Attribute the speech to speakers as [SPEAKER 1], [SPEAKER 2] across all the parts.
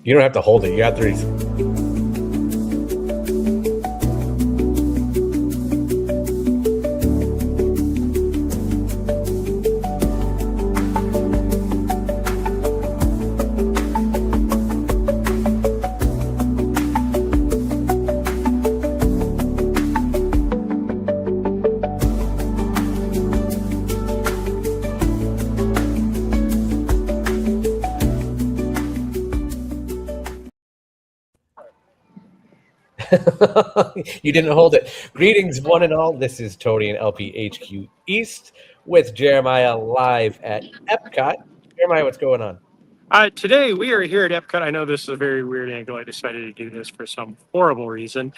[SPEAKER 1] You don't have to hold it. You have to. You didn't hold it. Greetings, one and all. This is Tony and LPHQ East with Jeremiah live at EPCOT. Jeremiah, what's going on?
[SPEAKER 2] Today we are here at EPCOT. I know this is a very weird angle. I decided to do this for some horrible reason.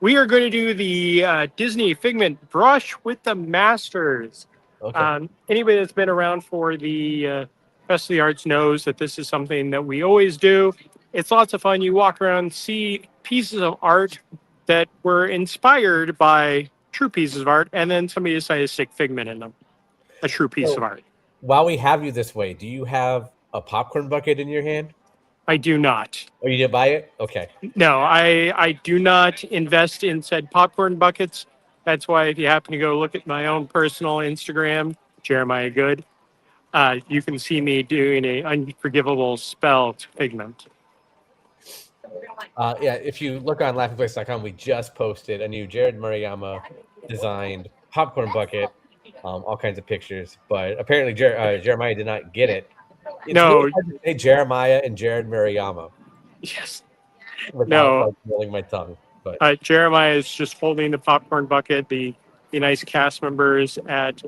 [SPEAKER 2] We are going to do the Disney Figment Brush with the Masters.
[SPEAKER 1] Okay.
[SPEAKER 2] Anybody that's been around for the Fest of the Arts knows that this is something that we always do. It's lots of fun. You walk around, see pieces of art that were inspired by true pieces of art, and then somebody decided to stick figment in them. A true piece of art.
[SPEAKER 1] While we have you this way, do you have a popcorn bucket in your hand?
[SPEAKER 2] I do not.
[SPEAKER 1] Oh, you didn't buy it? Okay.
[SPEAKER 2] No, I do not invest in said popcorn buckets. That's why if you happen to go look at my own personal Instagram, Jeremiah Good, you can see me doing an unforgivable spell to Figment.
[SPEAKER 1] Yeah, if you look on laughingplace.com, we just posted a new Jared Murayama designed popcorn bucket, all kinds of pictures. But apparently Jeremiah did not get it. It's
[SPEAKER 2] No.
[SPEAKER 1] really hard to say Jeremiah and Jared Murayama
[SPEAKER 2] Yes.
[SPEAKER 1] without
[SPEAKER 2] No.
[SPEAKER 1] rolling my tongue. But
[SPEAKER 2] Jeremiah is just holding the popcorn bucket. The nice cast members at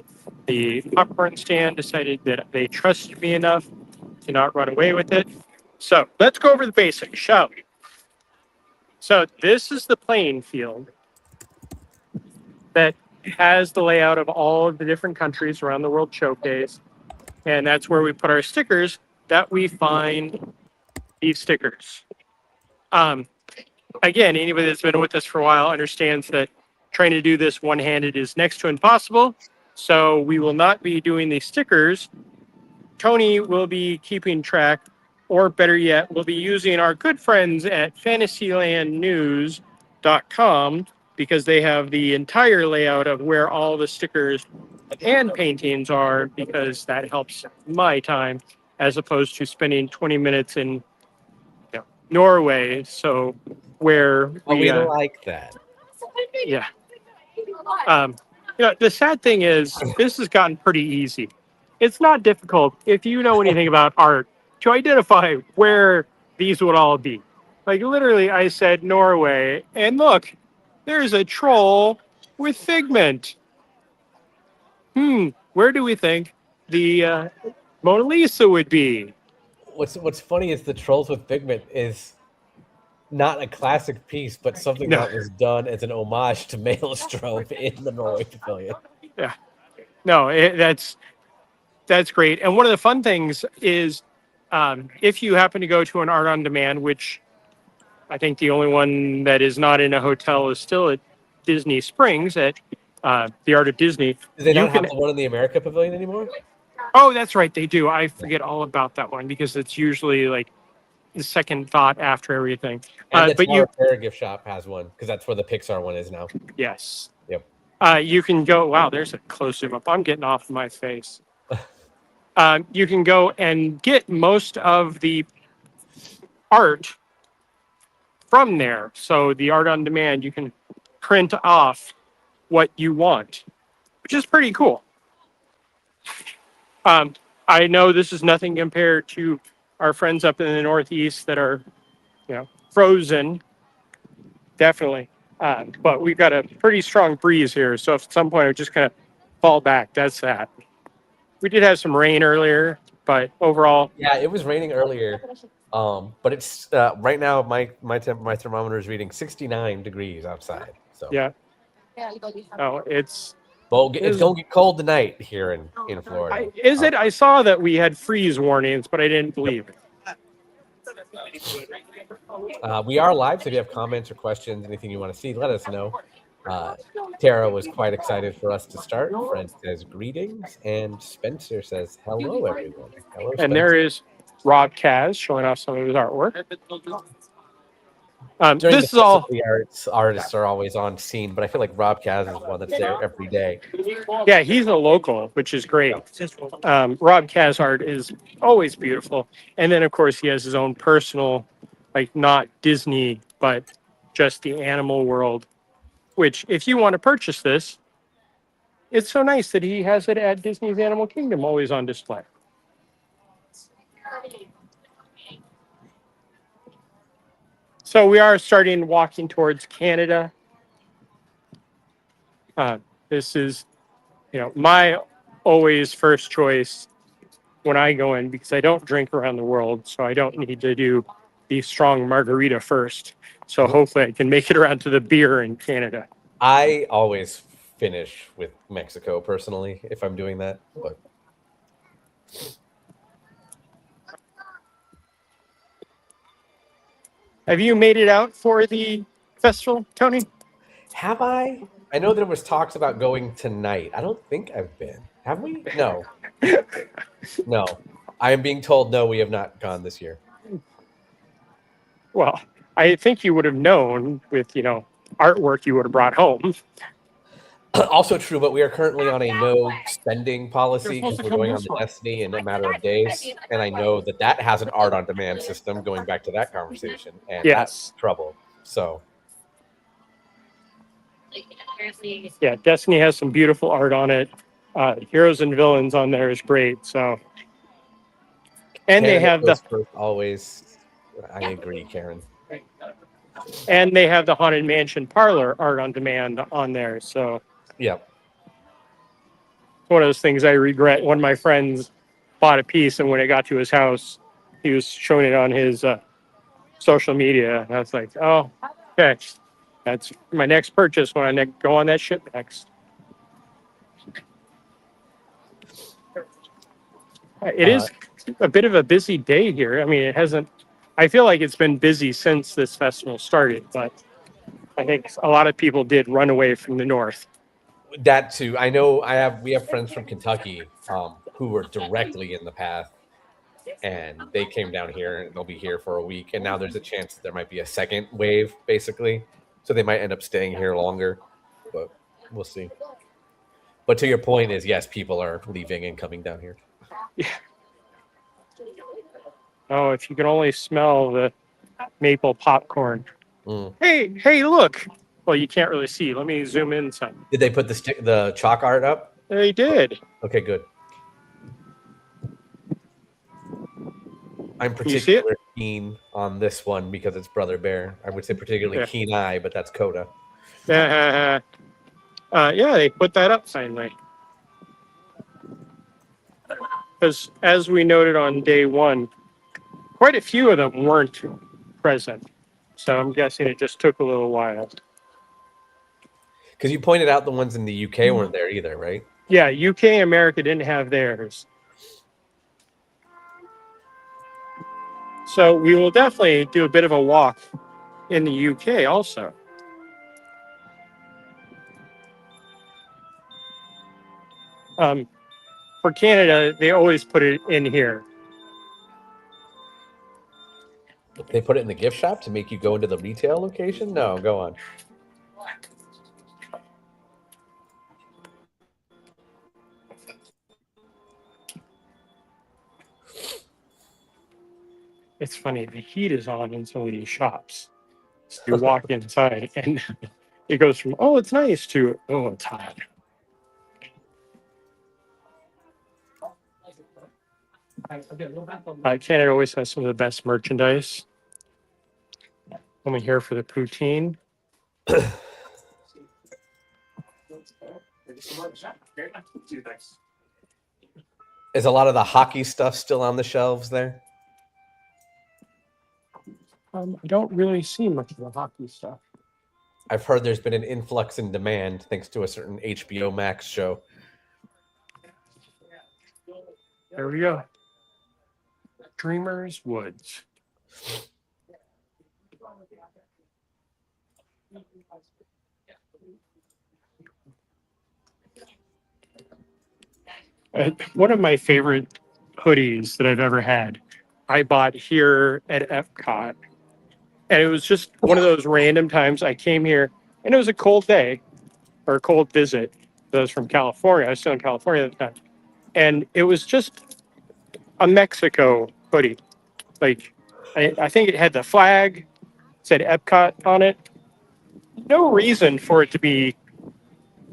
[SPEAKER 2] the popcorn stand decided that they trusted me enough to not run away with it. So let's go over the basics, shall we? So this is the playing field that has the layout of all of the different countries around the World Showcase. And that's where we put our stickers that we find these stickers. Again, anybody that's been with us for a while understands that trying to do this one-handed is next to impossible. So we will not be doing these stickers. Tony will be keeping track, or better yet, we'll be using our good friends at fantasylandnews.com because they have the entire layout of where all the stickers and paintings are, because that helps my time as opposed to spending 20 minutes in Norway. So where
[SPEAKER 1] we don't like that.
[SPEAKER 2] Yeah. The sad thing is this has gotten pretty easy. It's not difficult if you know anything about art to identify where these would all be. Like literally, I said Norway, and look, there's a troll with Figment. Where do we think the Mona Lisa would be?
[SPEAKER 1] What's funny is the Trolls with Figment is not a classic piece, but something that was done as an homage to Maelstrom in the Norway Pavilion.
[SPEAKER 2] Yeah. No, that's great. And one of the fun things is if you happen to go to an art on demand, which I think the only one that is not in a hotel is still at Disney Springs at the Art of Disney.
[SPEAKER 1] Do they not have the one in the America Pavilion anymore?
[SPEAKER 2] Oh, that's right. They do. I forget all about that one because it's usually like the second thought after everything.
[SPEAKER 1] And but you gift shop has one because that's where the Pixar one is now.
[SPEAKER 2] Yes.
[SPEAKER 1] Yep.
[SPEAKER 2] You can go. Wow, there's a close zoom up. I'm getting off of my face. You can go and get most of the art from there. So the art on demand, you can print off what you want, which is pretty cool. I know this is nothing compared to our friends up in the Northeast that are, frozen. Definitely. But we've got a pretty strong breeze here. So if at some point I just kind of fall back, that's that. We did have some rain earlier, but overall.
[SPEAKER 1] Yeah, it was raining earlier. But it's right now my thermometer is reading 69 degrees outside. So
[SPEAKER 2] yeah. Oh, it's
[SPEAKER 1] gonna get cold tonight here in Florida.
[SPEAKER 2] Is it? I saw that we had freeze warnings, but I didn't believe it.
[SPEAKER 1] We are live, so if you have comments or questions, anything you want to see, let us know. Tara was quite excited for us to start. Fred says greetings, and Spencer says hello, everyone. Hello, Spencer.
[SPEAKER 2] And there is Rob Kaz showing off some of his artwork.
[SPEAKER 1] During the
[SPEAKER 2] This is all.
[SPEAKER 1] festival, the artists are always on scene, but I feel like Rob Kaz is one that's there every day.
[SPEAKER 2] Yeah, he's a local, which is great. Rob Kaz art is always beautiful. And then, of course, he has his own personal, like not Disney, but just the animal world, which if you want to purchase this, it's so nice that he has it at Disney's Animal Kingdom, always on display. So we are starting walking towards Canada. This is, my always first choice when I go in, because I don't drink around the world, so I don't need to do the strong margarita first. So hopefully I can make it around to the beer in Canada.
[SPEAKER 1] I always finish with Mexico personally if I'm doing that. But
[SPEAKER 2] Have you made it out for the festival, Tony?
[SPEAKER 1] have I? I know there was talks about going tonight. I don't think I've been. Have we? No. No. I am being told no, we have not gone this year.
[SPEAKER 2] Well, I think you would have known with, artwork you would have brought home.
[SPEAKER 1] Also true, but we are currently on a no spending policy because we're going on the Destiny in a matter of days. And I know that has an art on demand system going back to that conversation. And that's trouble. So.
[SPEAKER 2] Yeah, Destiny has some beautiful art on it. Heroes and Villains on there is great. So. And
[SPEAKER 1] Canada
[SPEAKER 2] they have
[SPEAKER 1] goes first always. I agree, Karen.
[SPEAKER 2] And they have the Haunted Mansion Parlor art on demand on there. So,
[SPEAKER 1] yeah.
[SPEAKER 2] One of those things I regret. One of my friends bought a piece, and when it got to his house, he was showing it on his social media. And I was like, oh, okay. That's my next purchase when I go on that ship next. It is a bit of a busy day here. I mean, I feel like it's been busy since this festival started, but I think a lot of people did run away from the north.
[SPEAKER 1] That too. I know we have friends from Kentucky who were directly in the path, and they came down here and they'll be here for a week. And now there's a chance that there might be a second wave, basically. So they might end up staying here longer, but we'll see. But to your point is, yes, people are leaving and coming down here.
[SPEAKER 2] Yeah. Oh, if you can only smell the maple popcorn.
[SPEAKER 1] Mm.
[SPEAKER 2] Hey, look. Well, you can't really see. Let me zoom in some.
[SPEAKER 1] Did they put the chalk art up?
[SPEAKER 2] They did.
[SPEAKER 1] Okay, good. I'm particularly keen on this one because it's Brother Bear. I would say particularly keen eye, but that's Coda.
[SPEAKER 2] Yeah, they put that up finally. Because as we noted on day one, quite a few of them weren't present. So I'm guessing it just took a little while.
[SPEAKER 1] Because you pointed out the ones in the UK weren't there either, right?
[SPEAKER 2] Yeah, UK and America didn't have theirs. So we will definitely do a bit of a walk in the UK also. For Canada, they always put it in here.
[SPEAKER 1] They put it in the gift shop to make you go into the retail location? No, go on.
[SPEAKER 2] It's funny, the heat is on in some of these shops. So you walk inside and it goes from, oh, it's nice to, oh, it's hot. Canada always has some of the best merchandise. Only here for the poutine.
[SPEAKER 1] Is a lot of the hockey stuff still on the shelves there?
[SPEAKER 2] I don't really see much of the hockey stuff.
[SPEAKER 1] I've heard there's been an influx in demand thanks to a certain HBO Max show.
[SPEAKER 2] There we go. Dreamers Woods. One of my favorite hoodies that I've ever had I bought here at EPCOT. And it was just one of those random times I came here, and it was a cold day or a cold visit. I was from California. I was still in California at the time. And it was just a Mexico hoodie. Like, I think it had the flag, said EPCOT on it. No reason for it to be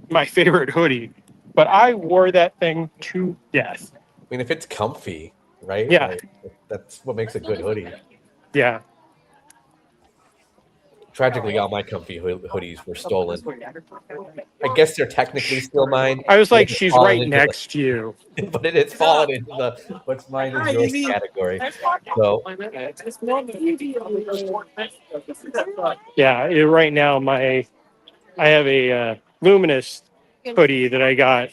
[SPEAKER 2] my favorite hoodie, but I wore that thing to death.
[SPEAKER 1] I mean, if it's comfy, right?
[SPEAKER 2] Yeah.
[SPEAKER 1] Like, that's what makes a good hoodie.
[SPEAKER 2] Yeah.
[SPEAKER 1] Tragically, all my comfy hoodies were stolen. I guess they're technically still mine.
[SPEAKER 2] I was
[SPEAKER 1] but
[SPEAKER 2] like,
[SPEAKER 1] it's
[SPEAKER 2] she's
[SPEAKER 1] fallen
[SPEAKER 2] right
[SPEAKER 1] into
[SPEAKER 2] next to you.
[SPEAKER 1] but it has fallen into the what's mine is yours category. So
[SPEAKER 2] Yeah, right now I have a Luminous hoodie that I got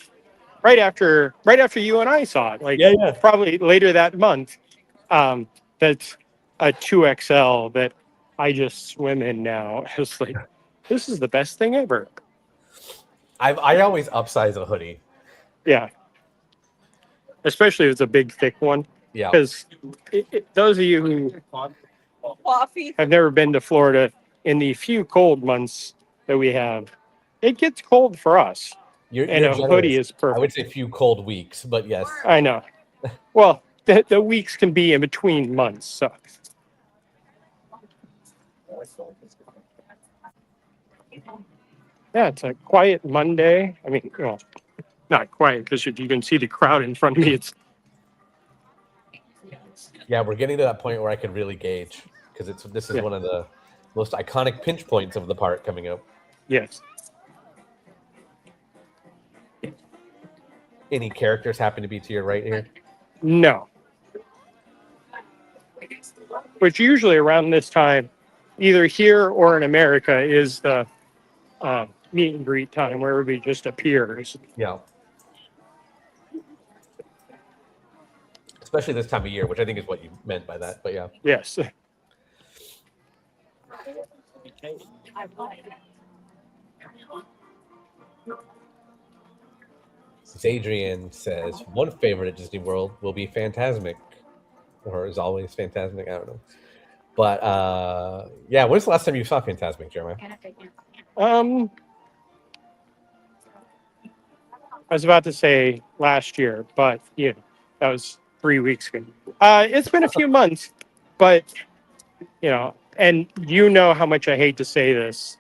[SPEAKER 2] right after you and I saw it, like
[SPEAKER 1] yeah.
[SPEAKER 2] probably later that month. That's a 2XL that I just swim in now. It's like, this is the best thing ever.
[SPEAKER 1] I always upsize a hoodie.
[SPEAKER 2] Yeah, especially if it's a big thick one.
[SPEAKER 1] Yeah.
[SPEAKER 2] Because those of you who have never been to Florida, in the few cold months that we have, it gets cold for us.
[SPEAKER 1] You're
[SPEAKER 2] And a hoodie
[SPEAKER 1] generous.
[SPEAKER 2] is perfect.
[SPEAKER 1] I would say few cold weeks, but yes.
[SPEAKER 2] I know. Well, the weeks can be in between months. So. Yeah, it's a quiet Monday. I mean, well, not quiet because if you can see the crowd in front of me, it's
[SPEAKER 1] Yeah, we're getting to that point where I can really gauge because this is one of the most iconic pinch points of the park coming up.
[SPEAKER 2] yes.
[SPEAKER 1] Any characters happen to be to your right here?
[SPEAKER 2] No. Which usually around this time, either here or in America, is the meet and greet time where everybody just appears.
[SPEAKER 1] Yeah. Especially this time of year, which I think is what you meant by that. But yeah.
[SPEAKER 2] Yes.
[SPEAKER 1] Adrian says one favorite at Disney World will be Fantasmic, or is always Fantasmic. I don't know, but yeah. When's the last time you saw Fantasmic, Jeremiah?
[SPEAKER 2] I was about to say last year, but yeah, that was 3 weeks ago. It's been a few months, but and you know how much I hate to say this.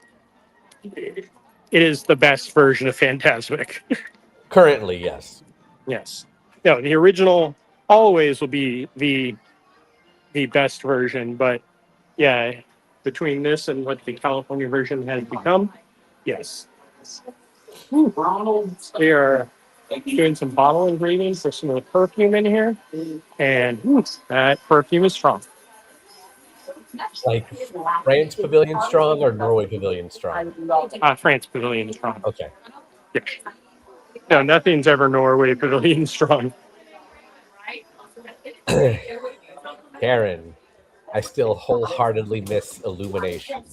[SPEAKER 2] It is the best version of Fantasmic.
[SPEAKER 1] Currently, yes.
[SPEAKER 2] Yes. No, the original always will be the best version, but yeah, between this and what the California version has become, yes. We are doing some bottle engraving for some of the perfume in here, and that perfume is strong.
[SPEAKER 1] Like France Pavilion strong or Norway Pavilion strong?
[SPEAKER 2] France Pavilion is strong.
[SPEAKER 1] Okay.
[SPEAKER 2] Yeah. No, nothing's ever Norway Pavilion strong.
[SPEAKER 1] Karen, I still wholeheartedly miss Illumination.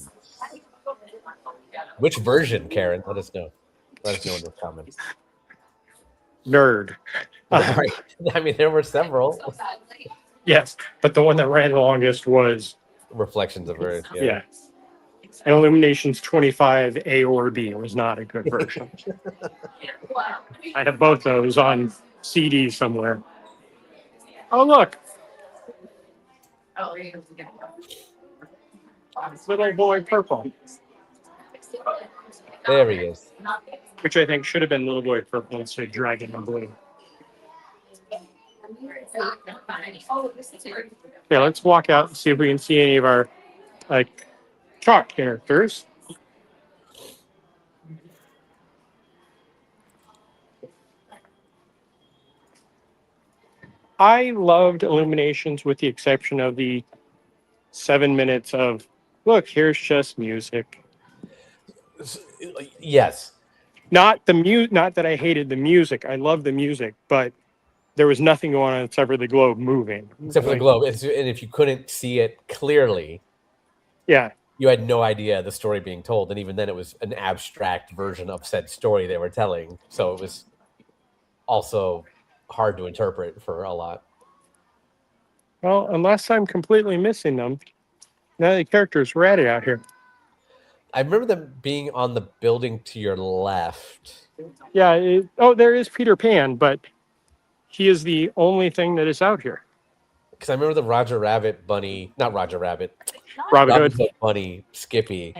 [SPEAKER 1] Which version, Karen? Let us know. Let us know in the comments.
[SPEAKER 2] Nerd.
[SPEAKER 1] Right. I mean, there were several
[SPEAKER 2] Yes, but the one that ran the longest was
[SPEAKER 1] reflections of Earth.
[SPEAKER 2] yeah. And Illuminations 25 A or B was not a good version. I have both those on CD somewhere. Oh look, little boy purple,
[SPEAKER 1] There he is.
[SPEAKER 2] which I think should have been little boy purple instead of dragon and blue. Yeah, let's walk out and see if we can see any of our chalk characters. I loved Illuminations with the exception of the 7 minutes of, look, here's just music.
[SPEAKER 1] Yes.
[SPEAKER 2] Not that I hated the music. I love the music, but there was nothing going on except for the globe moving.
[SPEAKER 1] Except for the globe. And if you couldn't see it clearly,
[SPEAKER 2] yeah,
[SPEAKER 1] you had no idea the story being told. And even then, it was an abstract version of said story they were telling. So it was also hard to interpret for a lot.
[SPEAKER 2] Well, unless I'm completely missing them, none of the characters were added out here.
[SPEAKER 1] I remember them being on the building to your left.
[SPEAKER 2] Yeah. There is Peter Pan, but he is the only thing that is out here.
[SPEAKER 1] Because I remember the Roger Rabbit bunny, not Roger Rabbit,
[SPEAKER 2] Robin
[SPEAKER 1] Robin
[SPEAKER 2] Hood.
[SPEAKER 1] Hood bunny, Skippy,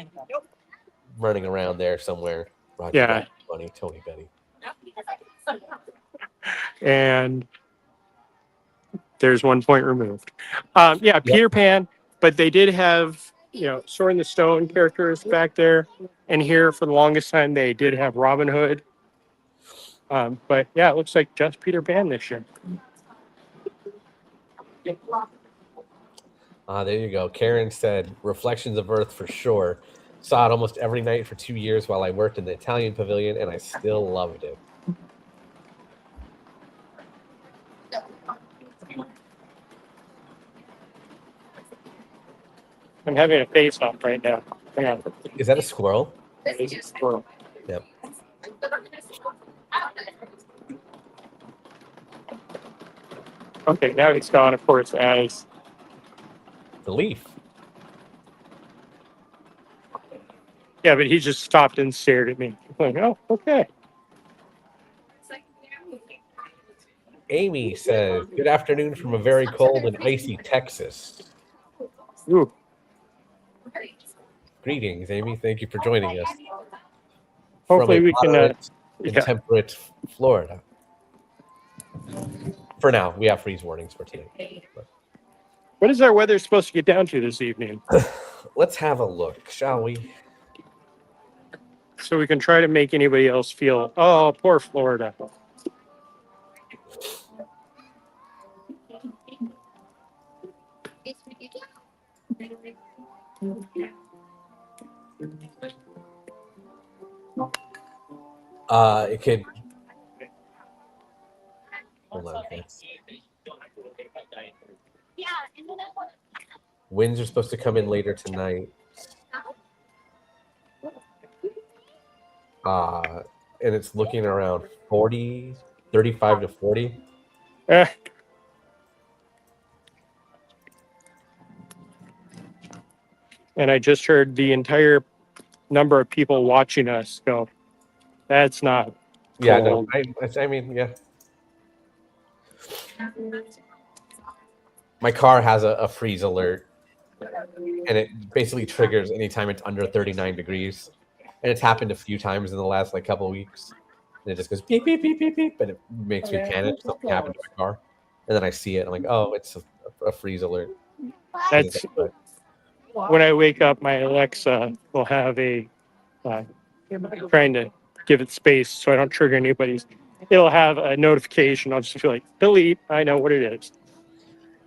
[SPEAKER 1] running around there somewhere. Roger
[SPEAKER 2] Yeah.
[SPEAKER 1] Rabbit bunny, Tony Betty.
[SPEAKER 2] And there's 1 point removed. Yeah, Peter Pan, but they did have, Sword in the Stone characters back there. And here, for the longest time, they did have Robin Hood. But yeah, it looks like just Peter Pan this year.
[SPEAKER 1] There you go. Karen said, Reflections of Earth for sure. Saw it almost every night for 2 years while I worked in the Italian pavilion, and I still loved it.
[SPEAKER 2] I'm having a face off right now. Hang on.
[SPEAKER 1] Is that a squirrel?
[SPEAKER 2] It's a squirrel.
[SPEAKER 1] Yep.
[SPEAKER 2] Okay, now he's gone, of course, as
[SPEAKER 1] The leaf.
[SPEAKER 2] yeah, but he just stopped and stared at me. I'm like, oh, okay.
[SPEAKER 1] Amy says, Good afternoon from a very cold and icy Texas.
[SPEAKER 2] Ooh.
[SPEAKER 1] Greetings, Amy. Thank you for joining us.
[SPEAKER 2] Hopefully
[SPEAKER 1] from a
[SPEAKER 2] we can.
[SPEAKER 1] moderate and
[SPEAKER 2] Yeah.
[SPEAKER 1] temperate Florida. For now, we have freeze warnings for today.
[SPEAKER 2] What is our weather supposed to get down to this evening?
[SPEAKER 1] Let's have a look, shall we?
[SPEAKER 2] So we can try to make anybody else feel, oh, poor Florida.
[SPEAKER 1] It could. Hold on. Okay. Winds are supposed to come in later tonight. And it's looking around 35 to 40.
[SPEAKER 2] And I just heard the entire number of people watching us go, that's not
[SPEAKER 1] Yeah, no,
[SPEAKER 2] cold.
[SPEAKER 1] I mean, yeah. My car has a freeze alert, and it basically triggers anytime it's under 39 degrees. And it's happened a few times in the last couple of weeks. And it just goes beep, beep, beep, beep, beep, and it makes me panic. Something happened to my car. And then I see it. I'm like, oh, it's a freeze alert.
[SPEAKER 2] That's when I wake up, my Alexa will have a trying to give it space so I don't trigger anybody's. It'll have a notification. I'll just feel like delete. I know what it is.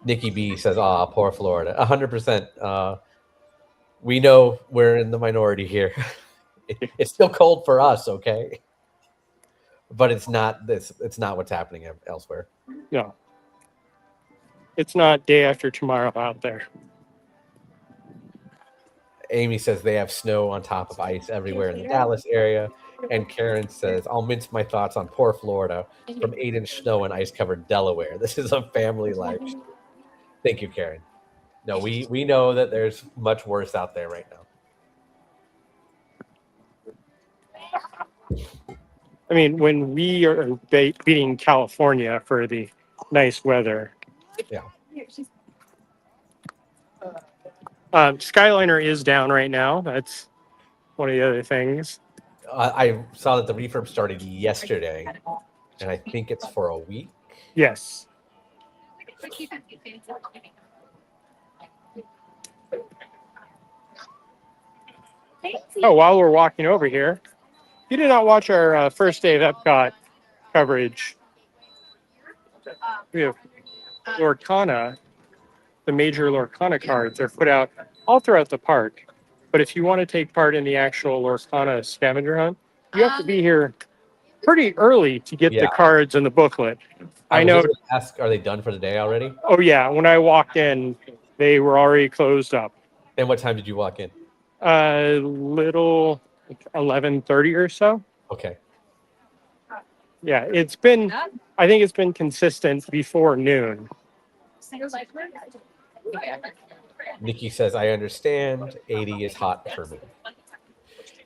[SPEAKER 1] Nikki B says, poor Florida. 100%. We know we're in the minority here. It's still cold for us, okay? But it's not this. It's not what's happening elsewhere.
[SPEAKER 2] No. It's not day after tomorrow out there.
[SPEAKER 1] Amy says they have snow on top of ice everywhere in the Dallas area. And Karen says, I'll mince my thoughts on poor Florida from 8-inch snow and ice-covered Delaware. This is a family life. Thank you, Karen. No, we know that there's much worse out there right now.
[SPEAKER 2] I mean, when we are beating California for the nice weather.
[SPEAKER 1] Yeah.
[SPEAKER 2] Skyliner is down right now. That's one of the other things.
[SPEAKER 1] I saw that the refurb started yesterday, and I think it's for a week.
[SPEAKER 2] Yes. Oh, while we're walking over here, you did not watch our first day of EPCOT coverage. We have Lorcana, the major Lorcana cards are put out all throughout the park. But if you want to take part in the actual Lorcana scavenger hunt, you have to be here pretty early to get the cards and the booklet. I know.
[SPEAKER 1] Ask, are they done for the day already?
[SPEAKER 2] Oh, yeah. When I walked in, they were already closed up.
[SPEAKER 1] And what time did you walk in?
[SPEAKER 2] Little 11:30 or so.
[SPEAKER 1] Okay.
[SPEAKER 2] Yeah, I think it's been consistent before noon.
[SPEAKER 1] Nikki says, I understand. 80 is hot for me.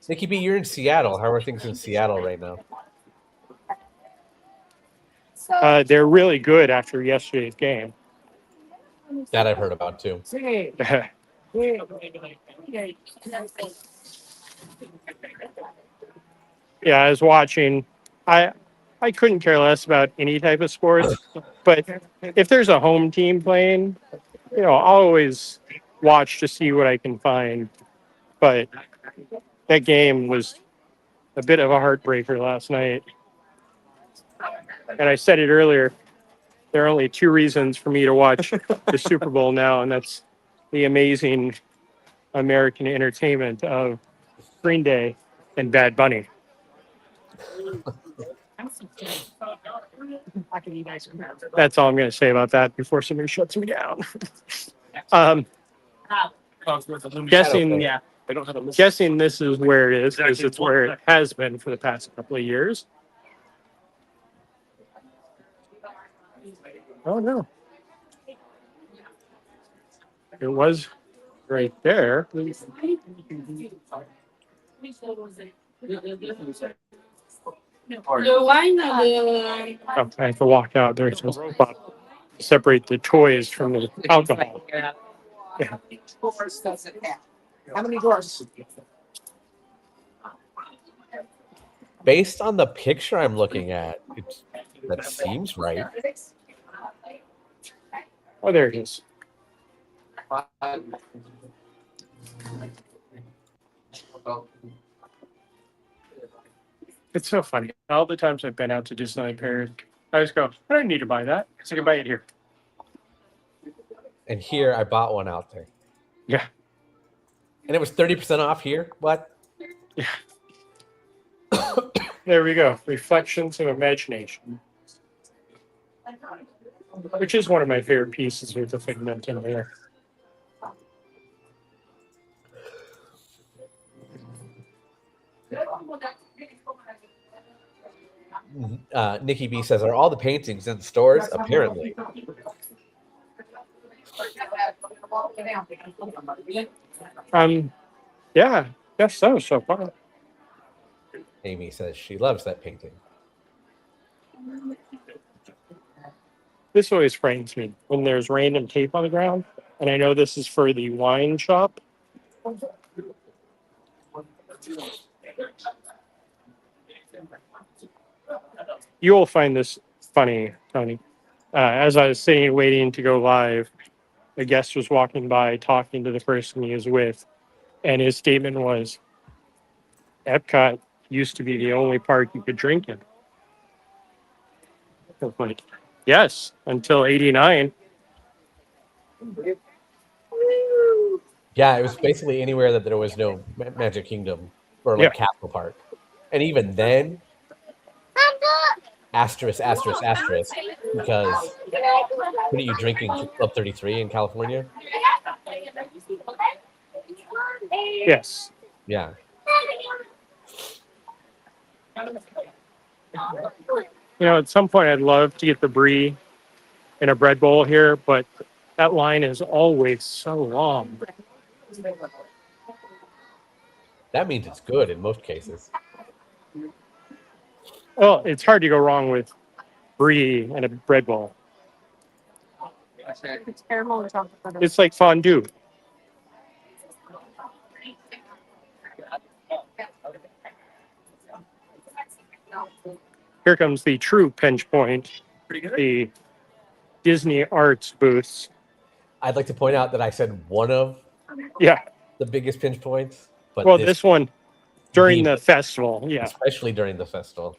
[SPEAKER 1] Nikki B, you're in Seattle. How are things in Seattle right now?
[SPEAKER 2] They're really good after yesterday's game.
[SPEAKER 1] That I've heard about too.
[SPEAKER 2] Yeah, I was watching. I couldn't care less about any type of sports, but if there's a home team playing, I'll always watch to see what I can find. But that game was a bit of a heartbreaker last night. And I said it earlier, there are only two reasons for me to watch the Super Bowl now, and that's the amazing American entertainment of Green Day and Bad Bunny. That's all I'm going to say about that before somebody shuts me down. Guessing, yeah. Guessing this is where it is, because it's where it has been for the past couple of years. Oh, no. It was right there. Oh, I have to walk out. There's a spot. Separate the toys from the alcohol. Yeah.
[SPEAKER 3] How many doors?
[SPEAKER 1] Based on the picture I'm looking at, that seems right.
[SPEAKER 2] Oh, there it is. It's so funny. All the times I've been out to Disneyland Paris, I just go, I don't need to buy that because I can buy it here.
[SPEAKER 1] And here I bought one out there.
[SPEAKER 2] Yeah.
[SPEAKER 1] And it was 30% off here? What?
[SPEAKER 2] Yeah. There we go. Reflections of Imagination. Which is one of my favorite pieces with the Figment in there.
[SPEAKER 1] Nikki B says, are all the paintings in stores? Apparently.
[SPEAKER 2] Yeah, guess so far.
[SPEAKER 1] Amy says she loves that painting.
[SPEAKER 2] This always frightens me when there's random tape on the ground, and I know this is for the wine shop. You will find this funny, Tony. As I was sitting waiting to go live, a guest was walking by talking to the person he was with, and his statement was, Epcot used to be the only park you could drink in. I was like, yes, until 89.
[SPEAKER 1] Yeah, it was basically anywhere that there was no Magic Kingdom or like Castle Park. And even then, asterisk, because what are you drinking Club 33 in California?
[SPEAKER 2] Yes.
[SPEAKER 1] Yeah.
[SPEAKER 2] At some point I'd love to get the brie in a bread bowl here, but that line is always so long.
[SPEAKER 1] That means it's good in most cases.
[SPEAKER 2] Well, it's hard to go wrong with brie and a bread bowl.
[SPEAKER 3] It's caramel and chocolate butter.
[SPEAKER 2] It's like fondue. Here comes the true pinch point, the Disney Arts booths.
[SPEAKER 1] I'd like to point out that I said one of the biggest pinch points. But
[SPEAKER 2] well, this one during the festival,
[SPEAKER 1] especially during the festival.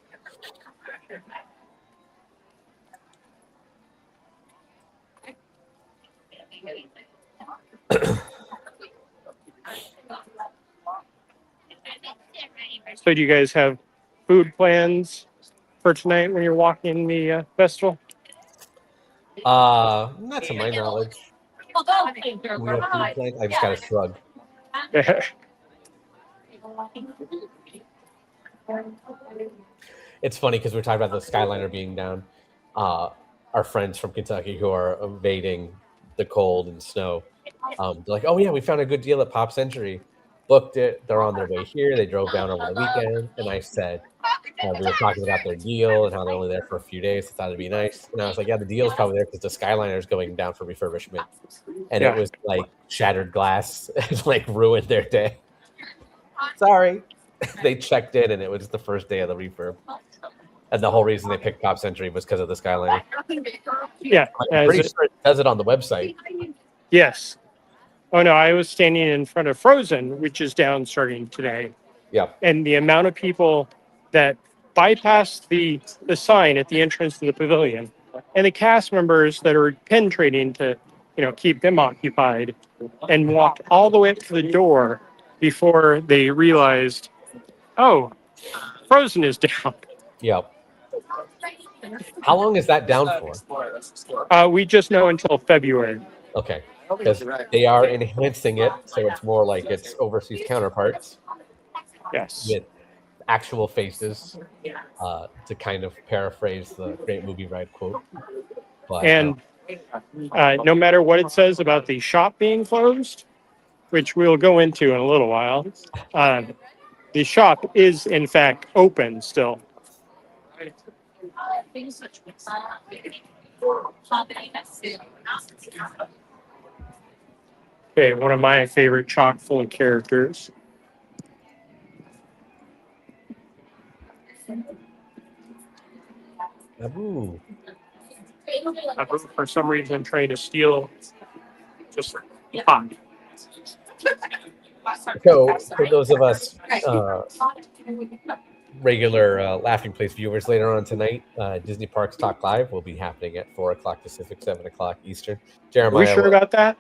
[SPEAKER 2] So do you guys have food plans for tonight when you're walking the festival?
[SPEAKER 1] Not to my knowledge. We have food plans. I just got to shrug. It's funny because we're talking about the Skyliner being down. our friends from Kentucky who are evading the cold and snow. They're like, "Oh yeah, we found a good deal at Pop Century. Booked it. They're on their way here. They drove down over the weekend." And I said, we were talking about their deal and how they're only there for a few days. I thought it'd be nice. And I was like, "Yeah, the deal's probably there because the Skyliner is going down for refurbishment." And it
[SPEAKER 2] Yeah.
[SPEAKER 1] was like shattered glass, and like ruined their day. Sorry. They checked in, and it was the first day of the refurb. And the whole reason they picked Pop Century was because of the Skyliner.
[SPEAKER 2] Yeah.
[SPEAKER 1] I'm pretty sure it says it on the website.
[SPEAKER 2] Yes. Oh no, I was standing in front of Frozen, which is down starting today.
[SPEAKER 1] Yeah.
[SPEAKER 2] And the amount of people that bypassed the sign at the entrance to the pavilion, and the cast members that are penetrating to, keep them occupied, and walked all the way up to the door before they realized, oh, Frozen is down.
[SPEAKER 1] Yeah. How long is that down for?
[SPEAKER 2] We just know until February.
[SPEAKER 1] Okay. Because they are enhancing it, so it's more like its overseas counterparts.
[SPEAKER 2] Yes.
[SPEAKER 1] With actual faces, to kind of paraphrase the Great Movie Ride quote. But,
[SPEAKER 2] and no matter what it says about the shop being closed, which we'll go into in a little while, the shop is in fact open still. Okay, one of my favorite chock full of characters.
[SPEAKER 1] Abu.
[SPEAKER 2] Abu, for some reason, trying to steal just pot.
[SPEAKER 1] So, for those of us regular Laughing Place viewers, later on tonight, Disney Parks Talk Live will be happening at 4 o'clock Pacific, 7 o'clock Eastern. Jeremiah,
[SPEAKER 2] Are we sure about that?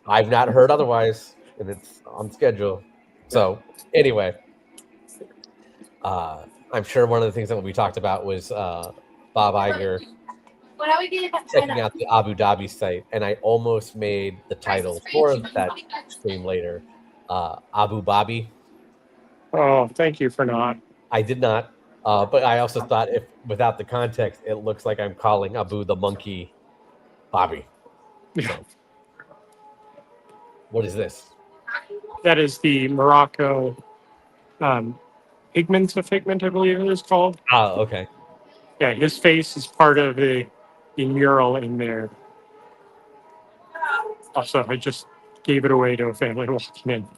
[SPEAKER 1] I've not heard otherwise, and it's on schedule. So, anyway, I'm sure one of the things that we talked about was Bob Iger checking out the Abu Dhabi site, and I almost made the title for that stream later Abu Dhabi.
[SPEAKER 2] Oh, thank you for not.
[SPEAKER 1] I did not, but I also thought if without the context, it looks like I'm calling Abu the monkey Bobby.
[SPEAKER 2] Yeah.
[SPEAKER 1] What is this?
[SPEAKER 2] That is the Morocco figment, I believe it is called.
[SPEAKER 1] Oh, okay.
[SPEAKER 2] Yeah, his face is part of the mural in there. Also, I just gave it away to a family walking in.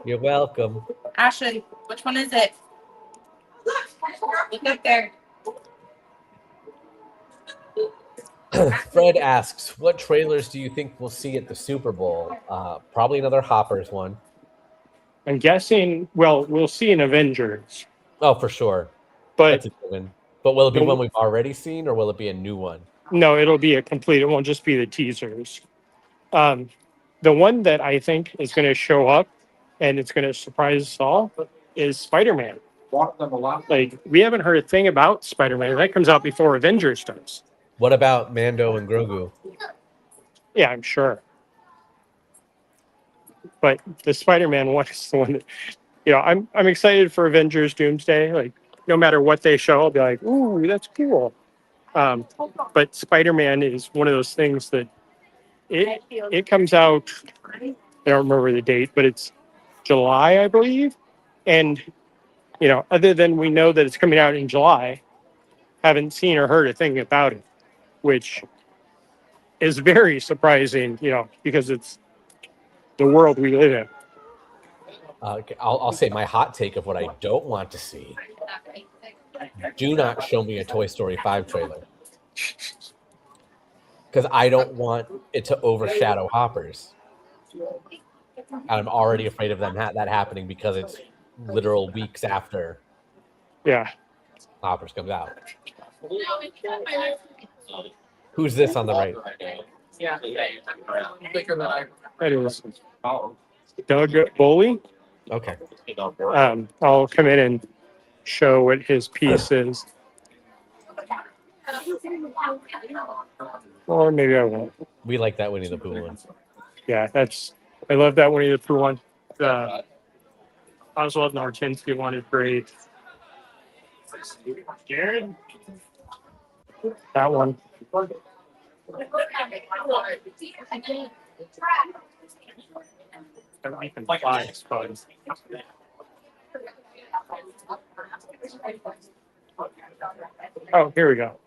[SPEAKER 1] You're welcome.
[SPEAKER 4] Ashley, which one is it? Look up there.
[SPEAKER 1] Fred asks, what trailers do you think we'll see at the Super Bowl? Probably another Hoppers one.
[SPEAKER 2] I'm guessing, well, we'll see an Avengers.
[SPEAKER 1] Oh, for sure.
[SPEAKER 2] But
[SPEAKER 1] that's a given. But will it be one we've already seen, or will it be a new one?
[SPEAKER 2] No, it'll be a complete. It won't just be the teasers. The one that I think is going to show up and it's going to surprise us all is Spider-Man. Like, we haven't heard a thing about Spider-Man. That comes out before Avengers does.
[SPEAKER 1] What about Mando and Grogu?
[SPEAKER 2] Yeah, I'm sure. But the Spider-Man one is the one that, I'm excited for Avengers Doomsday. Like, no matter what they show, I'll be like, ooh, that's cool. But Spider-Man is one of those things that it comes out, I don't remember the date, but it's July, I believe. And, other than we know that it's coming out in July, haven't seen or heard a thing about it, which is very surprising, because it's the world we live in.
[SPEAKER 1] I'll say my hot take of what I don't want to see. Do not show me a Toy Story 5 trailer. Because I don't want it to overshadow Hoppers. I'm already afraid of that happening because it's literal weeks after Hoppers comes out. Who's this on the right?
[SPEAKER 2] That is Doug Boley.
[SPEAKER 1] Okay.
[SPEAKER 2] I'll come in and show what his piece is. Or maybe I won't.
[SPEAKER 1] We like that Winnie the Pooh one.
[SPEAKER 2] Yeah, I love that Winnie the Pooh one. The Oswald Nortinsky one is great. That one. I can fly, I suppose. Oh, here we go.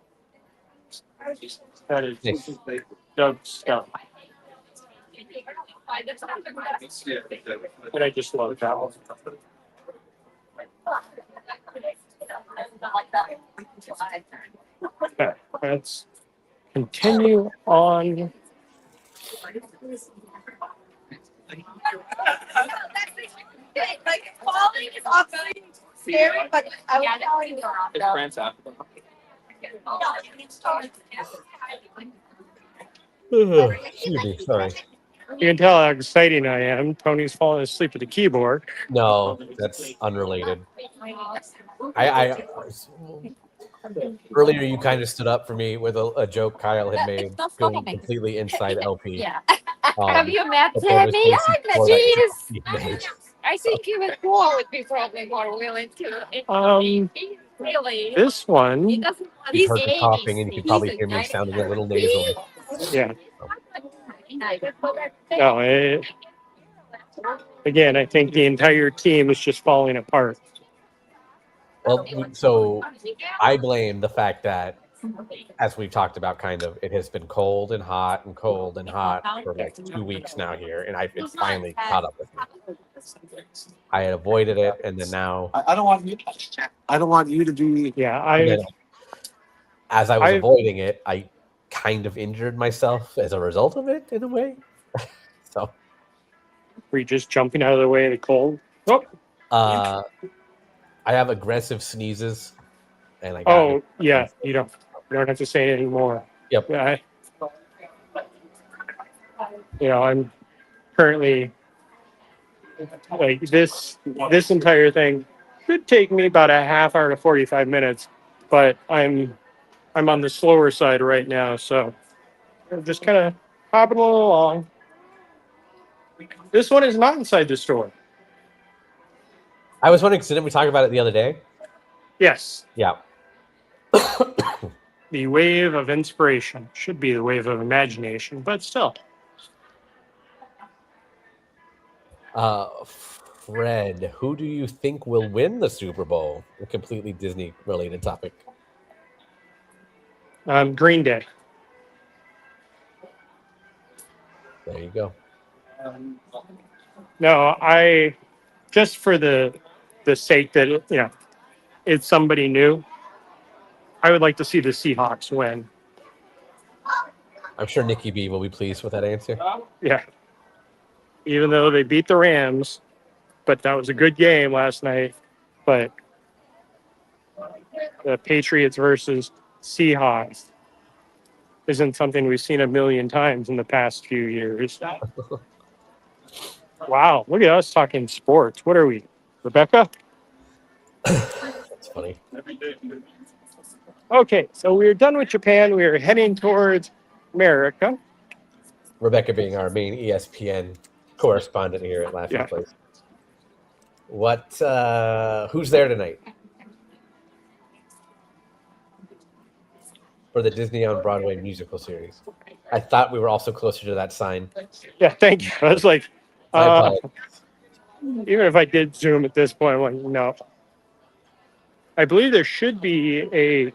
[SPEAKER 2] That is
[SPEAKER 1] Nice.
[SPEAKER 2] Doug's stuff. And I just love that one. Okay, let's continue on.
[SPEAKER 4] Like falling is awesome. Scary, but I was telling you.
[SPEAKER 5] It's France after.
[SPEAKER 1] Excuse me. Sorry.
[SPEAKER 2] You can tell how exciting I am. Tony's falling asleep at the keyboard.
[SPEAKER 1] No, that's unrelated. I earlier you kind of stood up for me with a joke Kyle had made, going completely inside LP.
[SPEAKER 6] Yeah.
[SPEAKER 1] Um,
[SPEAKER 6] Have you met
[SPEAKER 1] but there was
[SPEAKER 6] Timmy?
[SPEAKER 1] basic
[SPEAKER 6] I'm
[SPEAKER 1] for
[SPEAKER 6] jeez.
[SPEAKER 1] that he made.
[SPEAKER 6] I think you and Paul would be probably more willing to. He's really.
[SPEAKER 2] This
[SPEAKER 6] He
[SPEAKER 2] one,
[SPEAKER 6] doesn't.
[SPEAKER 1] You heard the coughing, and you could probably hear me sounding a little nasally.
[SPEAKER 2] yeah. No, again, I think the entire team is just falling apart.
[SPEAKER 1] Well, so I blame the fact that, as we've talked about, kind of, it has been cold and hot for like 2 weeks now here, and it's finally caught up with me. I had avoided it, and then now,
[SPEAKER 5] I don't want you. I don't want you to be.
[SPEAKER 2] Yeah,
[SPEAKER 1] and then as I was
[SPEAKER 2] I've-
[SPEAKER 1] avoiding it, I kind of injured myself as a result of it in a way. So,
[SPEAKER 2] were you just jumping out of the way of the cold? Oh,
[SPEAKER 1] I have aggressive sneezes, and I got
[SPEAKER 2] oh yeah, you don't have to say it anymore.
[SPEAKER 1] Yep.
[SPEAKER 2] Yeah, I'm currently like this entire thing could take me about a half hour to 45 minutes, but I'm on the slower side right now, so I'm just kind of hopping along. This one is not inside the store.
[SPEAKER 1] I was wondering, didn't we talk about it the other day?
[SPEAKER 2] Yes,
[SPEAKER 1] Yeah.
[SPEAKER 2] the wave of inspiration should be the wave of imagination, but still.
[SPEAKER 1] Fred, who do you think will win the Super Bowl? A completely Disney-related topic.
[SPEAKER 2] Green Day.
[SPEAKER 1] There you go.
[SPEAKER 2] No, I just for the sake that it's somebody new. I would like to see the Seahawks win.
[SPEAKER 1] I'm sure Nikki B will be pleased with that answer.
[SPEAKER 2] Yeah, even though they beat the Rams, but that was a good game last night. But the Patriots versus Seahawks isn't something we've seen a million times in the past few years. Wow, look at us talking sports. What are we, Rebecca?
[SPEAKER 1] That's funny.
[SPEAKER 2] Okay, so we're done with Japan. We are heading towards America.
[SPEAKER 1] Rebecca being our main ESPN correspondent here at Laughing
[SPEAKER 2] Yeah.
[SPEAKER 1] Place. Who's there tonight? For the Disney on Broadway musical series. I thought we were also closer to that sign.
[SPEAKER 2] Yeah, thank you. I was like,
[SPEAKER 1] I apologize.
[SPEAKER 2] even if I did Zoom at this point, I'm like, no. I believe there should be a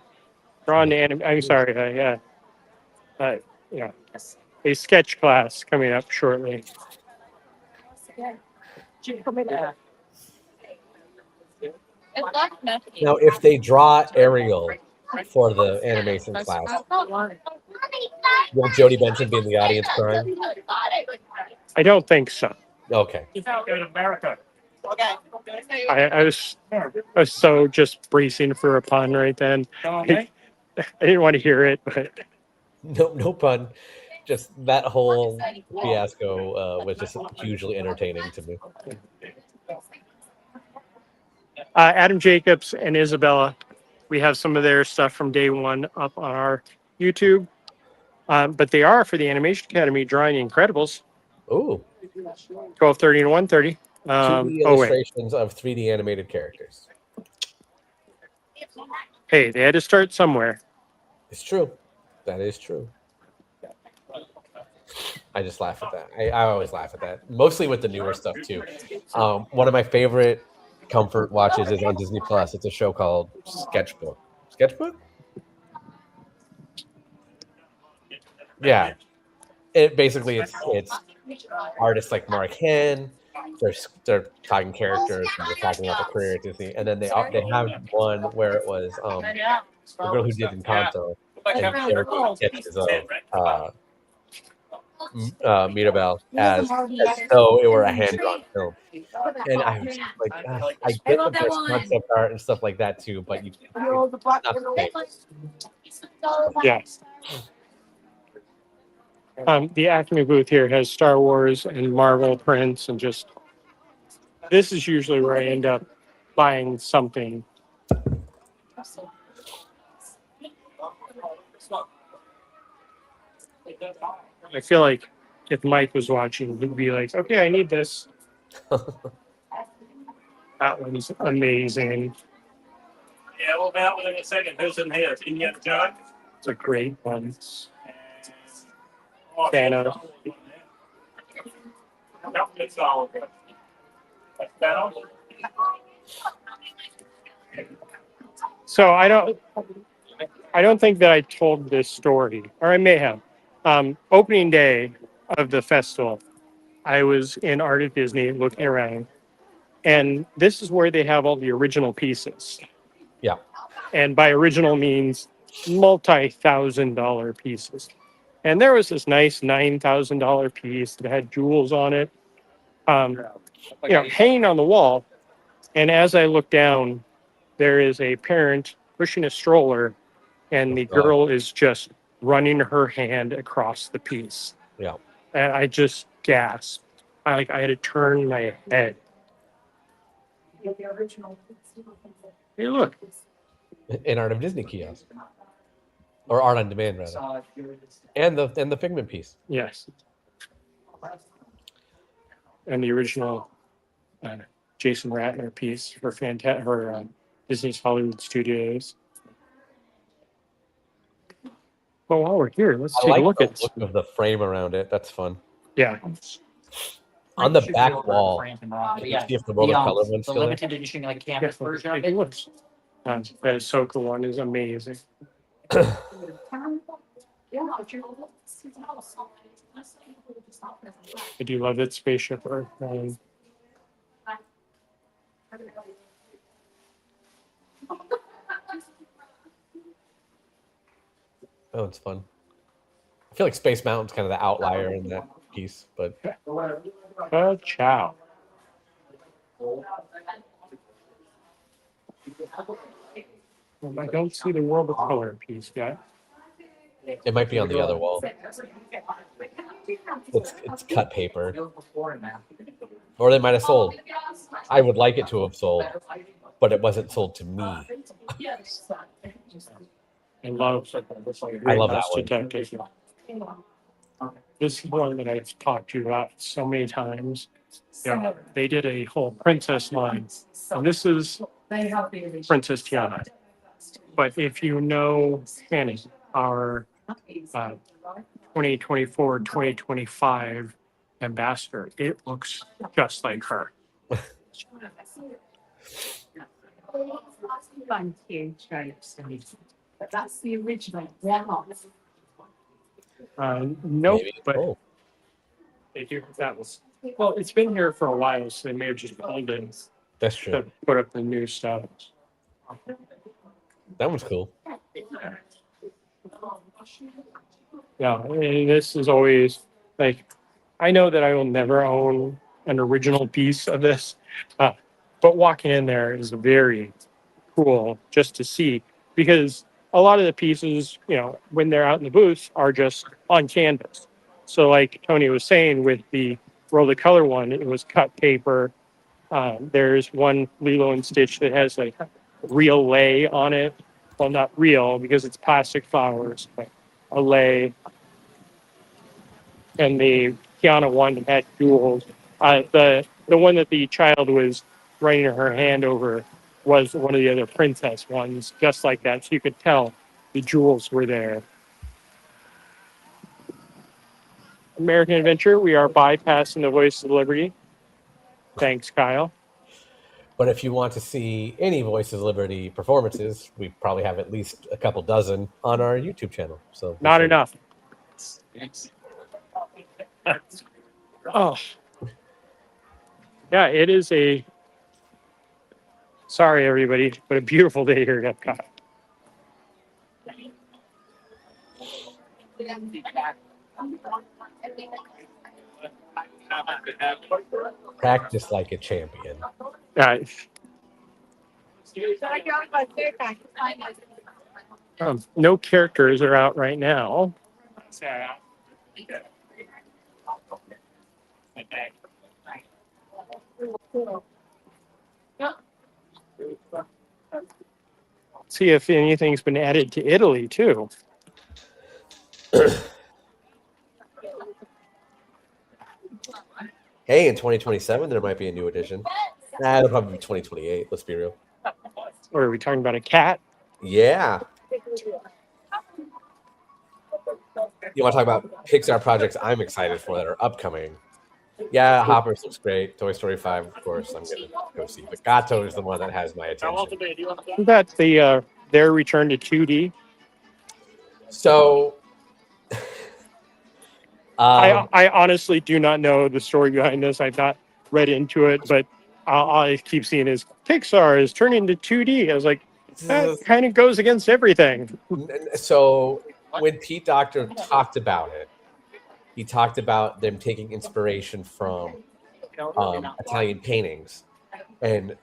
[SPEAKER 2] drawn anim. I'm sorry, a sketch class coming up shortly.
[SPEAKER 1] Now, if they draw Ariel for the animation class, will Jodie Benson be in the audience crying?
[SPEAKER 2] I don't think so.
[SPEAKER 1] Okay.
[SPEAKER 2] America.
[SPEAKER 4] Okay.
[SPEAKER 2] I was so just bracing for a pun right then. I didn't want to hear it, but
[SPEAKER 1] No pun. Just that whole fiasco was just hugely entertaining to me.
[SPEAKER 2] Adam Jacobs and Isabella, we have some of their stuff from day one up on our YouTube. But they are for the Animation Academy drawing Incredibles,
[SPEAKER 1] Ooh.
[SPEAKER 2] 12:30 and 1:30.
[SPEAKER 1] 2D illustrations of 3D animated characters.
[SPEAKER 2] Hey, they had to start somewhere.
[SPEAKER 1] It's true. That is true. I just laugh at that. I always laugh at that. Mostly with the newer stuff too. One of my favorite comfort watches is on Disney Plus. It's a show called Sketchbook. Sketchbook? Yeah. It basically it's artists like Mark Hen. They're talking characters and they're talking about their career at Disney. And then they have one where it was the girl who did Encanto and they were doing sketches of Mirabelle as though it were a hand drawn film. And I was just like, I get that there's concept art and stuff like that too, but it's not the same.
[SPEAKER 2] Yeah. The Acme booth here has Star Wars and Marvel prints, and just this is usually where I end up buying something. I feel like if Mike was watching, he'd be like, "Okay, I need this." That one's amazing.
[SPEAKER 7] Yeah, we'll be out within a second. Who's in here? Can you get the jug?
[SPEAKER 2] It's a great one. Thanos.
[SPEAKER 7] Nope, it's all good. That's better.
[SPEAKER 2] So I don't think that I told this story, or I may have. Opening day of the festival, I was in Art at Disney looking around, and this is where they have all the original pieces.
[SPEAKER 1] Yeah.
[SPEAKER 2] And by original means multi-$1,000 pieces. And there was this nice $9,000 piece that had jewels on it, hanging on the wall. And as I look down, there is a parent pushing a stroller, and the girl is just running her hand across the piece.
[SPEAKER 1] Yeah.
[SPEAKER 2] And I just gasped. I had to turn my head. Hey, look.
[SPEAKER 1] In Art of Disney kiosk. Or Art on Demand rather. And the Figment piece.
[SPEAKER 2] Yes. And the original Jason Ratner piece for Disney's Hollywood Studios. Well, while we're here, let's take a look at
[SPEAKER 1] the look of the frame around it. That's fun.
[SPEAKER 2] Yeah.
[SPEAKER 1] On the back wall, can you see if the World of Color one's
[SPEAKER 8] The
[SPEAKER 1] still there?
[SPEAKER 8] limited edition like canvas version of
[SPEAKER 2] It
[SPEAKER 8] it.
[SPEAKER 2] looks. That Ahsoka one is amazing. I do love that spaceship Earth.
[SPEAKER 1] Oh, it's fun. I feel like Space Mountain's kind of the outlier in that piece, but
[SPEAKER 2] Ciao. I don't see the World of Color piece yet.
[SPEAKER 1] it might be on the other wall. It's cut paper. Or they might have sold. I would like it to have sold, but it wasn't sold to me.
[SPEAKER 2] I love
[SPEAKER 1] that one.
[SPEAKER 2] Detective. This is one that I've talked to you about so many times. Yeah, they did a whole princess line, and this is Princess Tiana. But if you know Fanny, our 2024, 2025 ambassador, it looks just like her.
[SPEAKER 3] But that's the original.
[SPEAKER 2] Nope,
[SPEAKER 1] Maybe.
[SPEAKER 2] but
[SPEAKER 1] Oh,
[SPEAKER 2] they do. That was well. It's been here for a while, so they may have just pulled it
[SPEAKER 1] that's
[SPEAKER 2] to
[SPEAKER 1] true.
[SPEAKER 2] put up the new stuff.
[SPEAKER 1] That one's cool.
[SPEAKER 2] Yeah, and this is always like, I know that I will never own an original piece of this, but walking in there is very cool just to see, because a lot of the pieces, when they're out in the booth, are just on canvas. So like Tony was saying with the World of Color one, it was cut paper. There's one Lilo and Stitch that has like real lay on it. Well, not real because it's plastic flowers, but a lay. And the Kiana one had jewels. The one that the child was running her hand over was one of the other princess ones, just like that. So you could tell the jewels were there. American Adventure, we are bypassing the Voice of Liberty. Thanks, Kyle.
[SPEAKER 1] But if you want to see any Voices of Liberty performances, we probably have at least a couple dozen on our YouTube channel. So
[SPEAKER 2] Not enough. Oh, yeah, it is a, sorry everybody, but a beautiful day here at Epcot.
[SPEAKER 1] Practice like a champion.
[SPEAKER 2] Uh,
[SPEAKER 4] So I go on my third time.
[SPEAKER 2] no characters are out right now. See if anything's been added to Italy too.
[SPEAKER 1] Hey, in 2027, there might be a new edition. Nah, it'll probably be 2028. Let's be real.
[SPEAKER 2] Or are we talking about a cat?
[SPEAKER 1] Yeah. You want to talk about Pixar projects I'm excited for that are upcoming? Yeah, Hoppers looks great. Toy Story 5, of course, I'm going to go see. But Gato is the one that has my attention.
[SPEAKER 2] Isn't that the their return to 2D?
[SPEAKER 1] So,
[SPEAKER 2] I honestly do not know the story behind this. I've not read into it, but all I keep seeing is Pixar is turning to 2D. I was like, that kind of goes against everything.
[SPEAKER 1] so when Pete Docter talked about it, he talked about them taking inspiration from Italian paintings. And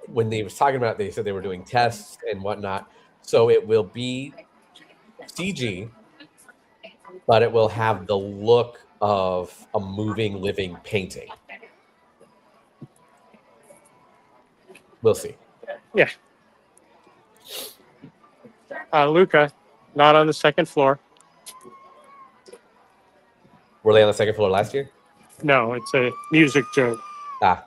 [SPEAKER 1] when they was talking about it, they said they were doing tests and whatnot. So it will be CG, but it will have the look of a moving, living painting. We'll see.
[SPEAKER 2] Yeah. Luca, not on the second floor.
[SPEAKER 1] Were they on the second floor last year?
[SPEAKER 2] No, it's a music joke.
[SPEAKER 1] Ah,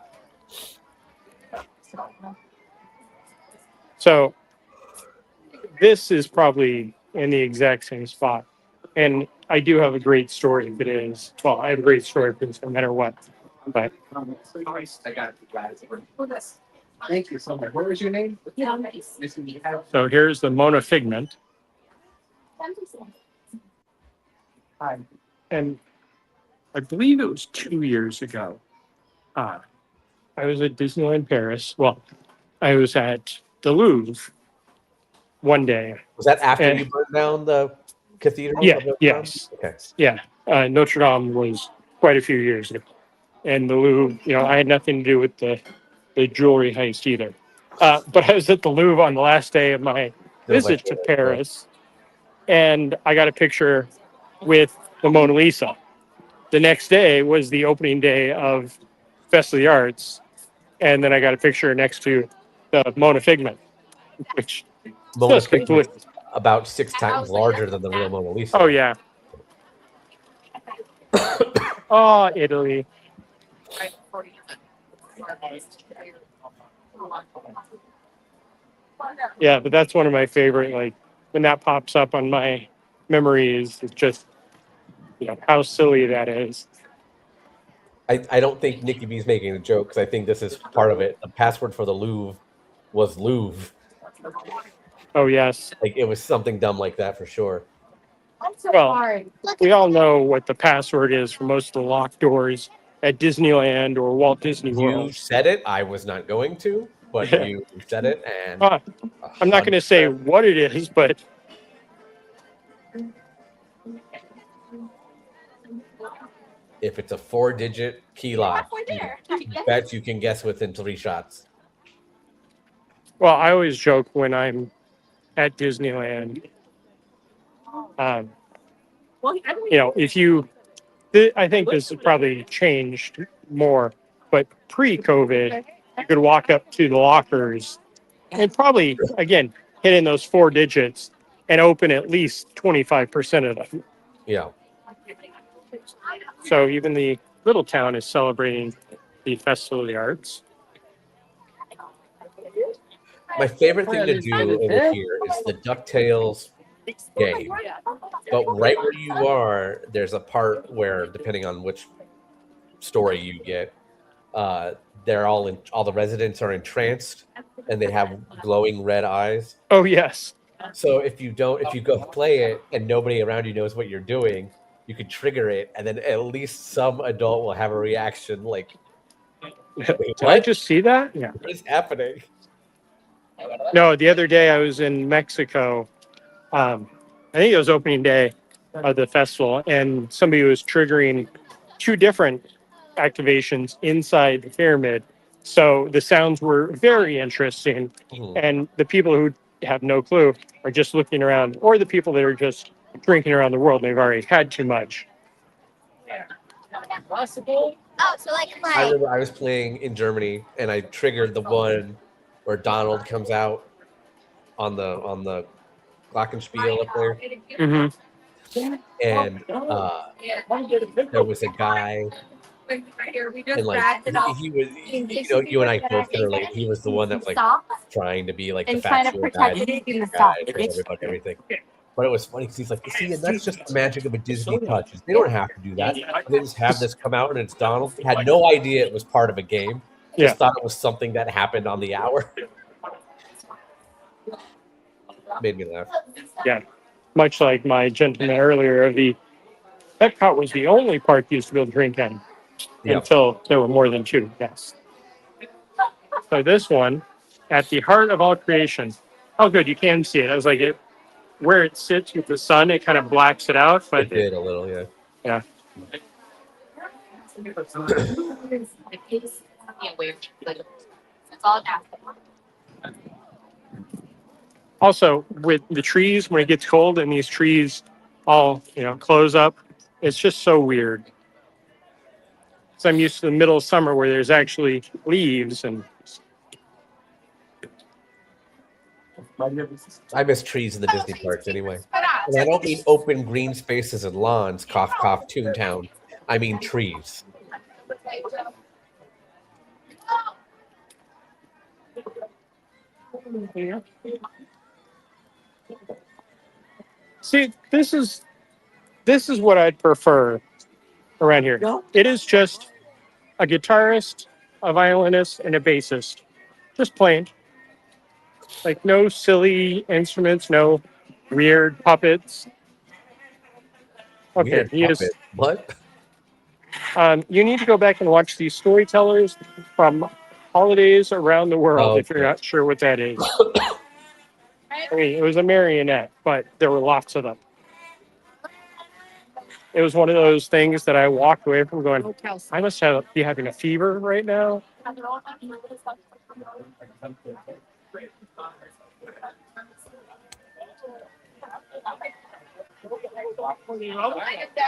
[SPEAKER 2] So this is probably in the exact same spot. And I do have a great story if it is. Well, I have a great story if it's no matter what. But
[SPEAKER 3] Thank you so much. What was your name?
[SPEAKER 2] so here's the Mona Figment.
[SPEAKER 3] Hi.
[SPEAKER 2] And I believe it was 2 years ago. I was at Disneyland Paris. Well, I was at the Louvre one day.
[SPEAKER 1] was that after
[SPEAKER 2] And-
[SPEAKER 1] you burned down the cathedral?
[SPEAKER 2] Yeah,
[SPEAKER 1] of Notre
[SPEAKER 2] yes.
[SPEAKER 1] Dame? Okay.
[SPEAKER 2] Yeah, Notre Dame was quite a few years ago. And the Louvre, I had nothing to do with the jewelry heist either. But I was at the Louvre on the last day of my
[SPEAKER 1] There was
[SPEAKER 2] visit
[SPEAKER 1] like-
[SPEAKER 2] to Paris, and I got a picture with the Mona Lisa. The next day was the opening day of Fest of the Arts, and then I got a picture next to the Mona Figment, which
[SPEAKER 1] Mona
[SPEAKER 2] just completely.
[SPEAKER 1] Figment about 6 times larger than the real Mona Lisa.
[SPEAKER 2] Oh yeah. Oh, Italy. Yeah, but that's one of my favorite. Like when that pops up on my memories, it's just how silly that is.
[SPEAKER 1] I don't think Nikki B's making a joke because I think this is part of it. The password for the Louvre was Louvre.
[SPEAKER 2] Oh yes.
[SPEAKER 1] Like it was something dumb like that for sure.
[SPEAKER 4] I'm so
[SPEAKER 2] Well,
[SPEAKER 4] sorry.
[SPEAKER 2] We all know what the password is for most of the locked doors at Disneyland or Walt Disney
[SPEAKER 1] You
[SPEAKER 2] World.
[SPEAKER 1] said it. I was not going to, but
[SPEAKER 2] Yeah.
[SPEAKER 1] you said it, and
[SPEAKER 2] I'm not going to say what it is, but
[SPEAKER 1] if it's a 4-digit key lock,
[SPEAKER 4] Halfway there.
[SPEAKER 1] bet you can guess within 3 shots.
[SPEAKER 2] well, I always joke when I'm at Disneyland. If you, I think this has probably changed more, but pre-COVID, you could walk up to the lockers and probably, again, hit in those 4 digits and open at least 25% of them.
[SPEAKER 1] Yeah.
[SPEAKER 2] So even the little town is celebrating the Festival of the Arts.
[SPEAKER 1] My favorite thing to do over here is the DuckTales game. But right where you are, there's a part where, depending on which story you get, they're all the residents are entranced and they have glowing red eyes.
[SPEAKER 2] Oh yes.
[SPEAKER 1] So if you go play it and nobody around you knows what you're doing, you could trigger it, and then at least some adult will have a reaction like,
[SPEAKER 2] Did
[SPEAKER 1] "Wait,
[SPEAKER 2] I
[SPEAKER 1] what?
[SPEAKER 2] just see that? Yeah.
[SPEAKER 1] What is happening?"
[SPEAKER 2] No, the other day I was in Mexico. I think it was opening day of the festival, and somebody was triggering two different activations inside the pyramid. So the sounds were very interesting,
[SPEAKER 1] Mhm.
[SPEAKER 2] and the people who have no clue are just looking around, or the people that are just drinking around the world and they've already had too much.
[SPEAKER 4] Oh, so like
[SPEAKER 1] I
[SPEAKER 4] play.
[SPEAKER 1] remember I was playing in Germany and I triggered the one where Donald comes out on the glockenspiel up there,
[SPEAKER 2] Mm-hmm.
[SPEAKER 1] and there was a guy, and like he was, you and I both can relate. He was the one that was like trying to be like the
[SPEAKER 4] And kind of
[SPEAKER 1] factual guy,
[SPEAKER 4] protecting the
[SPEAKER 1] guy,
[SPEAKER 4] stuff.
[SPEAKER 1] tell everybody everything. But it was funny because he's like, see, and that's just the magic of a Disney touch. Is they don't have to do that. They just have this come out and it's Donald. Had no idea it was part of a game.
[SPEAKER 2] Yeah.
[SPEAKER 1] Just thought it was something that happened on the hour. Made me laugh.
[SPEAKER 2] Yeah. Much like my gentleman earlier, EPCOT was the only park you used to be able to drink in
[SPEAKER 1] Yep.
[SPEAKER 2] until there were more than two. Yes. So this one, at the heart of all creation. Oh, good. You can see it. I was like, where it sits with the sun, it kind of blacks it out. But
[SPEAKER 1] It did a little, yeah.
[SPEAKER 2] yeah. Also, with the trees, when it gets cold and these trees all, close up, it's just so weird. So I'm used to the middle of summer where there's actually leaves and
[SPEAKER 1] I miss trees in the Disney parks anyway. And I don't mean open green spaces and lawns, cough, cough, Toontown. I mean trees.
[SPEAKER 2] see, this is what I'd prefer around here. It is just a guitarist, a violinist, and a bassist. Just plain. Like no silly instruments, no weird puppets. Okay,
[SPEAKER 1] Weird
[SPEAKER 2] he is.
[SPEAKER 1] puppet. What?
[SPEAKER 2] You need to go back and watch these storytellers from holidays around the world
[SPEAKER 1] Oh,
[SPEAKER 2] if you're
[SPEAKER 1] okay.
[SPEAKER 2] not sure what that is. I mean, it was a marionette, but there were lots of them. It was one of those things that I walked away from going, I must be having a fever right now.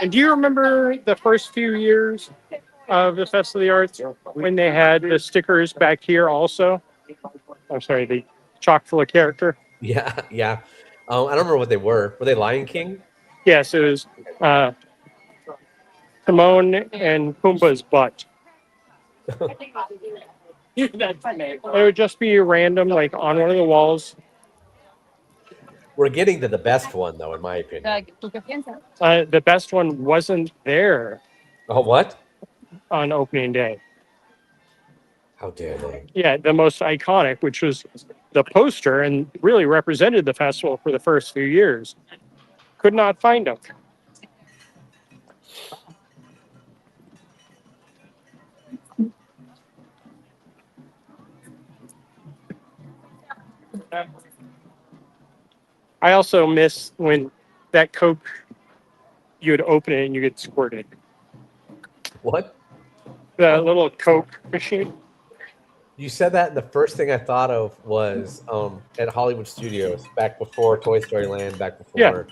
[SPEAKER 2] And do you remember the first few years of the Festival of the Arts when they had the stickers back here also? I'm sorry, the chock full of character.
[SPEAKER 1] Yeah, yeah. I don't remember what they were. Were they Lion King?
[SPEAKER 2] Yes, it was Timon and Pumbaa's butt. It would just be random, like on one of the walls.
[SPEAKER 1] We're getting to the best one, though, in my opinion.
[SPEAKER 2] The best one wasn't there
[SPEAKER 1] Oh, what?
[SPEAKER 2] on opening day.
[SPEAKER 1] How dare they?
[SPEAKER 2] Yeah, the most iconic, which was the poster and really represented the festival for the first few years. Could not find them. I also miss when that Coke, you would open it and you get squirted.
[SPEAKER 1] What?
[SPEAKER 2] The little Coke machine.
[SPEAKER 1] You said that, and the first thing I thought of was at Hollywood Studios, back before Toy Story Land, back before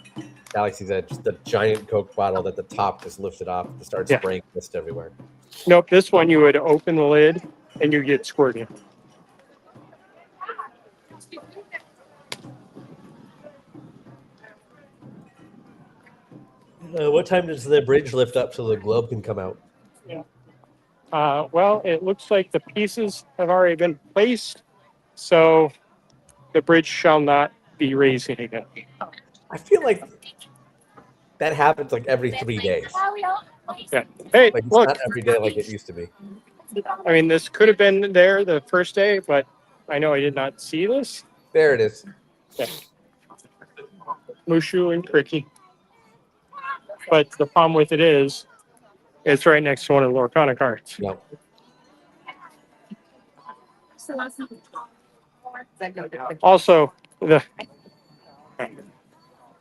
[SPEAKER 1] Galaxy's Edge, the giant Coke bottle that the top just lifted off to start spraying mist everywhere.
[SPEAKER 2] Nope, this one you would open the lid and you get squirted.
[SPEAKER 1] What time does the bridge lift up so the globe can come out?
[SPEAKER 2] Well, it looks like the pieces have already been placed. So the bridge shall not be raising again.
[SPEAKER 1] I feel like that happens like every 3 days.
[SPEAKER 2] Yeah. Hey,
[SPEAKER 1] Like it's
[SPEAKER 2] look.
[SPEAKER 1] not every day like it used to be.
[SPEAKER 2] I mean, this could have been there the first day, but I know I did not see this.
[SPEAKER 1] There it is.
[SPEAKER 2] Yeah. Mushu and Cricky. But the problem with it is, it's right next to one of the Lorcana cards.
[SPEAKER 1] No.
[SPEAKER 2] Also,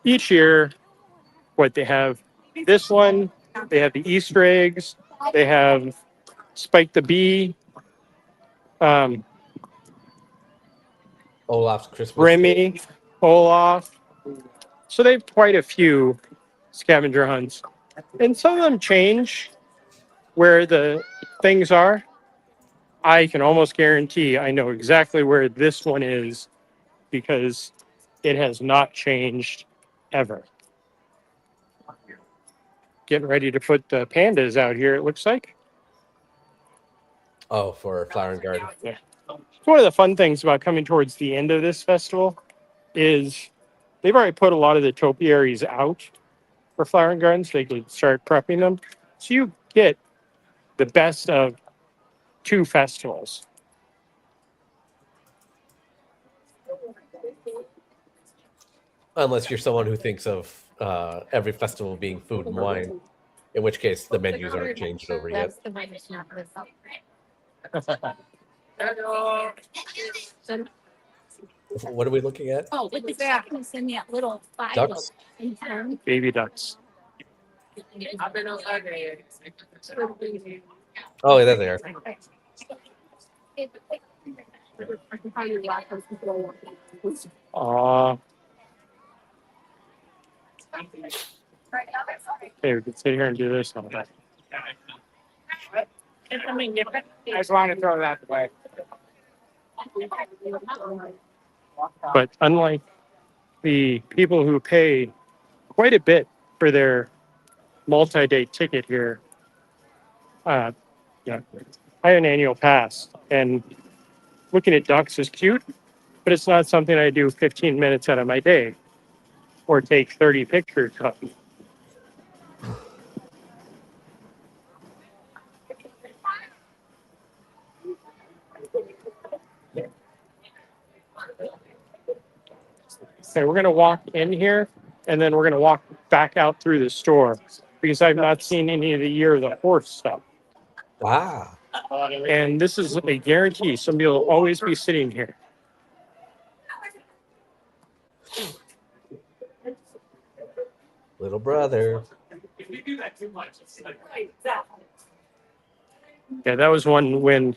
[SPEAKER 2] each year, what they have, this one, they have the Easter eggs, they have Spike the Bee,
[SPEAKER 1] Olaf's Christmas.
[SPEAKER 2] Remy, Olaf. So they have quite a few scavenger hunts. And some of them change where the things are. I can almost guarantee I know exactly where this one is because it has not changed ever. Getting ready to put the pandas out here, it looks like.
[SPEAKER 1] Oh, for Flower and Garden.
[SPEAKER 2] Yeah. One of the fun things about coming towards the end of this festival is they've already put a lot of the topiaries out for Flower and Gardens. They could start prepping them. So you get the best of two festivals.
[SPEAKER 1] Unless you're someone who thinks of every festival being food and wine, in which case the menus aren't changed over yet.
[SPEAKER 6] That's the one that's not this up.
[SPEAKER 1] What are we looking at?
[SPEAKER 6] Oh, with the chickens in that little file.
[SPEAKER 1] Ducks?
[SPEAKER 2] Baby ducks.
[SPEAKER 1] Oh, there they are.
[SPEAKER 2] Okay, we can sit here and do this all day.
[SPEAKER 3] I just wanted to throw that away.
[SPEAKER 2] But unlike the people who pay quite a bit for their multi-day ticket here, I have an annual pass, and looking at ducks is cute, but it's not something I do 15 minutes out of my day or take 30 pictures of. Okay, we're going to walk in here, and then we're going to walk back out through the store because I've not seen any of the Year of the Horse stuff.
[SPEAKER 1] Ah.
[SPEAKER 2] And this is a guarantee. Somebody will always be sitting here.
[SPEAKER 1] Little brother.
[SPEAKER 2] Yeah, that was one when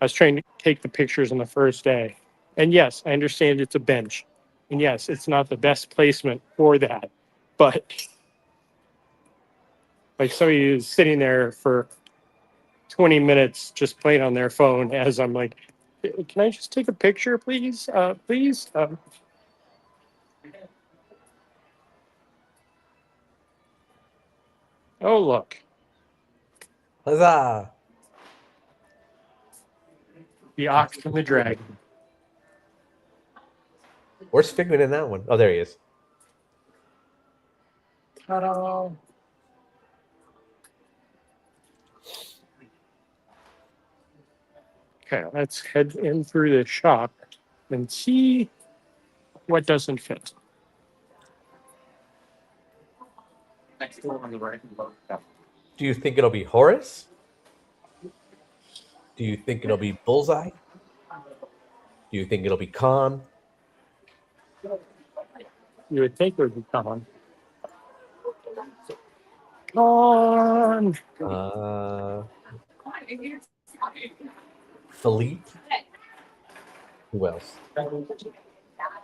[SPEAKER 2] I was trying to take the pictures on the first day. And yes, I understand it's a bench. And yes, it's not the best placement for that. But like somebody is sitting there for 20 minutes just playing on their phone as I'm like, can I just take a picture, please? Please? Oh, look.
[SPEAKER 1] Huzzah.
[SPEAKER 2] The ox and the dragon.
[SPEAKER 1] Where's Figment in that one? Oh, there he is.
[SPEAKER 2] Ta-da. Okay, let's head in through the shop and see what doesn't fit.
[SPEAKER 5] Next door on the right.
[SPEAKER 1] Do you think it'll be Horus? Do you think it'll be Bullseye? Do you think it'll be Khan?
[SPEAKER 2] You would think it would be Khan. Khan!
[SPEAKER 1] Philippe? Who else?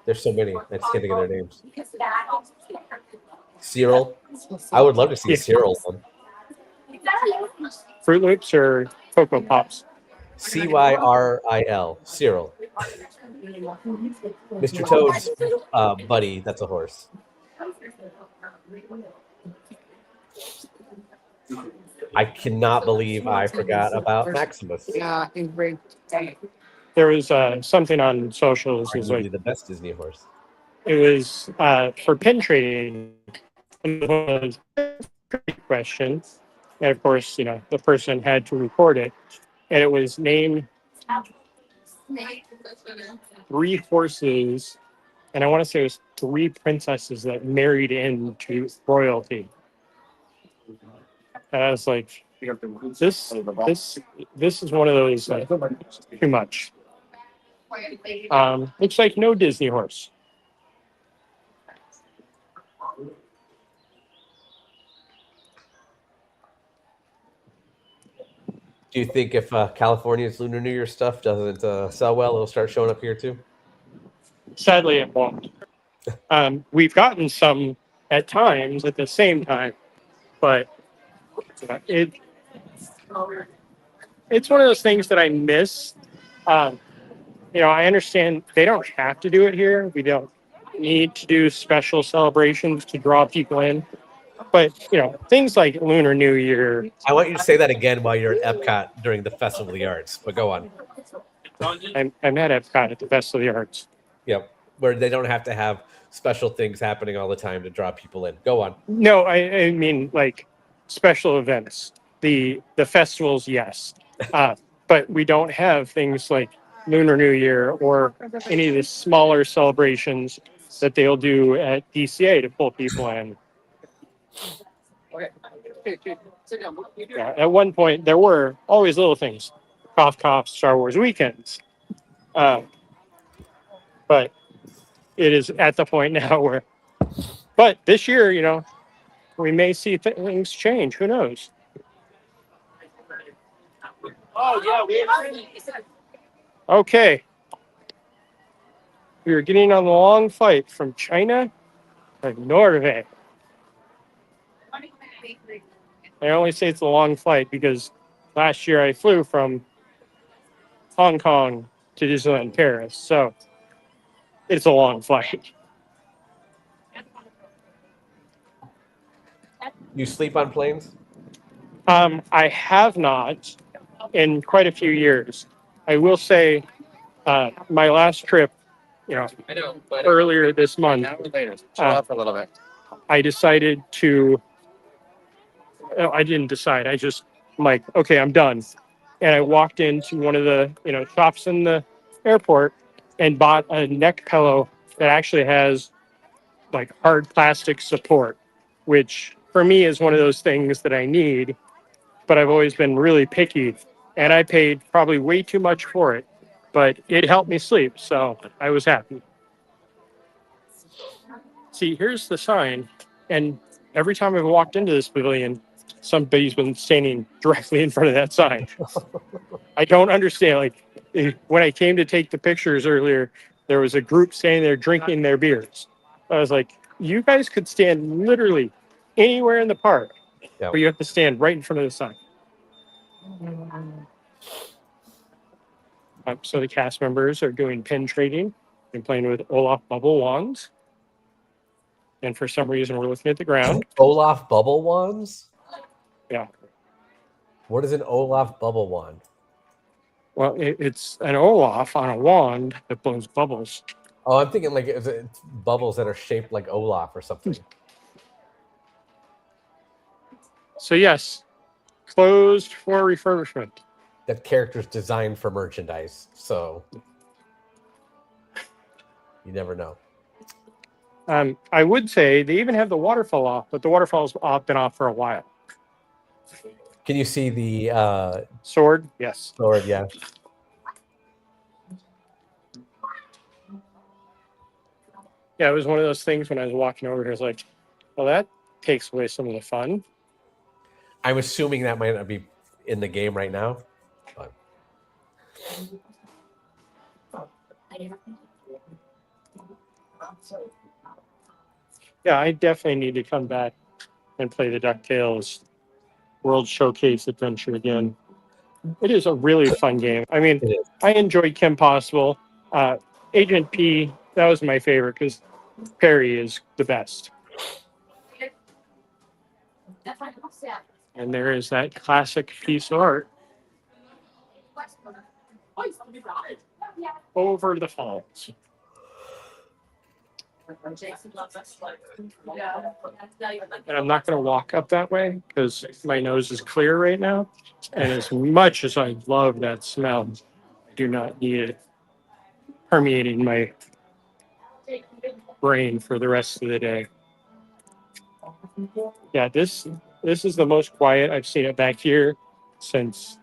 [SPEAKER 1] There's so many. I just can't think of their names. Cyril? I would love to see a Cyril one.
[SPEAKER 2] Fruit Loops or Cocoa Pops?
[SPEAKER 1] Cyril. Cyril. Mr. Toad's buddy, that's a horse. I cannot believe I forgot about Maximus.
[SPEAKER 3] Yeah, he's great.
[SPEAKER 2] there was something on socials. It was
[SPEAKER 1] Arguably
[SPEAKER 2] like
[SPEAKER 1] the best Disney horse.
[SPEAKER 2] it was for pin trading. Question, and of course, the person had to record it, and it was name 3 horses, and I want to say it was 3 princesses that married into royalty. And I was like, this is one of those too much. Looks like no Disney horse.
[SPEAKER 1] Do you think if California's Lunar New Year stuff doesn't sell well, it'll start showing up here too?
[SPEAKER 2] Sadly, it won't. We've gotten some at times at the same time, but it it's one of those things that I miss. I understand they don't have to do it here. We don't need to do special celebrations to draw people in. But, things like Lunar New Year.
[SPEAKER 1] I want you to say that again while you're at Epcot during the Festival of the Arts, but go on.
[SPEAKER 2] I'm at Epcot at the Festival of the Arts.
[SPEAKER 1] Yep, where they don't have to have special things happening all the time to draw people in. Go on.
[SPEAKER 2] No, I mean like special events. The festivals, yes. But we don't have things like Lunar New Year or any of the smaller celebrations that they'll do at DCA to pull people in. Yeah, at one point, there were always little things. Cough, cough, Star Wars weekends. But it is at the point now where, but this year, we may see things change. Who knows?
[SPEAKER 3] Oh, yeah.
[SPEAKER 2] Okay. We are getting on the long flight from China to Norway. I only say it's a long flight because last year I flew from Hong Kong to Disneyland Paris. So it's a long flight.
[SPEAKER 1] You sleep on planes?
[SPEAKER 2] I have not in quite a few years. I will say my last trip, earlier this month,
[SPEAKER 5] For a little bit.
[SPEAKER 2] I decided to, I didn't decide. I'm like, okay, I'm done. And I walked into one of the, shops in the airport and bought a neck pillow that actually has like hard plastic support, which for me is one of those things that I need, but I've always been really picky and I paid probably way too much for it, but it helped me sleep. So I was happy. See, here's the sign. And every time I've walked into this pavilion, somebody's been standing directly in front of that sign. I don't understand. Like when I came to take the pictures earlier, there was a group standing there drinking their beers. I was like, you guys could stand literally anywhere in the park,
[SPEAKER 1] Yep.
[SPEAKER 2] but you have to stand right in front of the sign. So the cast members are doing pin trading and playing with Olaf bubble wands. And for some reason, we're looking at the ground.
[SPEAKER 1] Olaf bubble wands?
[SPEAKER 2] Yeah.
[SPEAKER 1] What is an Olaf bubble wand?
[SPEAKER 2] Well, it's an Olaf on a wand that blows bubbles.
[SPEAKER 1] Oh, I'm thinking like it's bubbles that are shaped like Olaf or something.
[SPEAKER 2] So yes, closed for refurbishment.
[SPEAKER 1] That character's designed for merchandise, so you never know.
[SPEAKER 2] I would say they even have the waterfall off, but the waterfall's been off for a while.
[SPEAKER 1] Can you see the
[SPEAKER 2] Sword? Yes.
[SPEAKER 1] sword? Yeah.
[SPEAKER 2] Yeah, it was one of those things when I was walking over here. I was like, well, that takes away some of the fun.
[SPEAKER 1] I'm assuming that might not be in the game right now. But.
[SPEAKER 2] Yeah, I definitely need to come back and play the DuckTales World Showcase Adventure again. It is a really fun game. I mean, I enjoyed Kim Possible. Agent P, that was my favorite because Perry is the best. And there is that classic piece of art. over the falls. And I'm not going to walk up that way because my nose is clear right now. And as much as I love that smell, I do not need it permeating my brain for the rest of the day. Yeah, this is the most quiet I've seen it back here since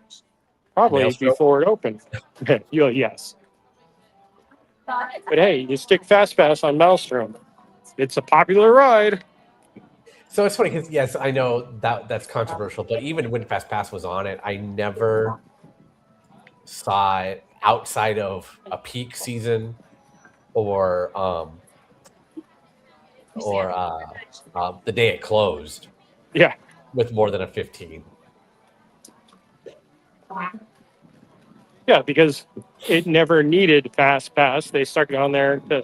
[SPEAKER 2] probably
[SPEAKER 1] Maelstrom?
[SPEAKER 2] before it opened. Yes. But hey, you stick Fast Pass on Maelstrom. It's a popular ride.
[SPEAKER 1] So it's funny because yes, I know that's controversial, but even when Fast Pass was on it, I never saw it outside of a peak season or the day it closed
[SPEAKER 2] Yeah.
[SPEAKER 1] with more than a 15.
[SPEAKER 2] Yeah, because it never needed Fast Pass. They stuck it on there to,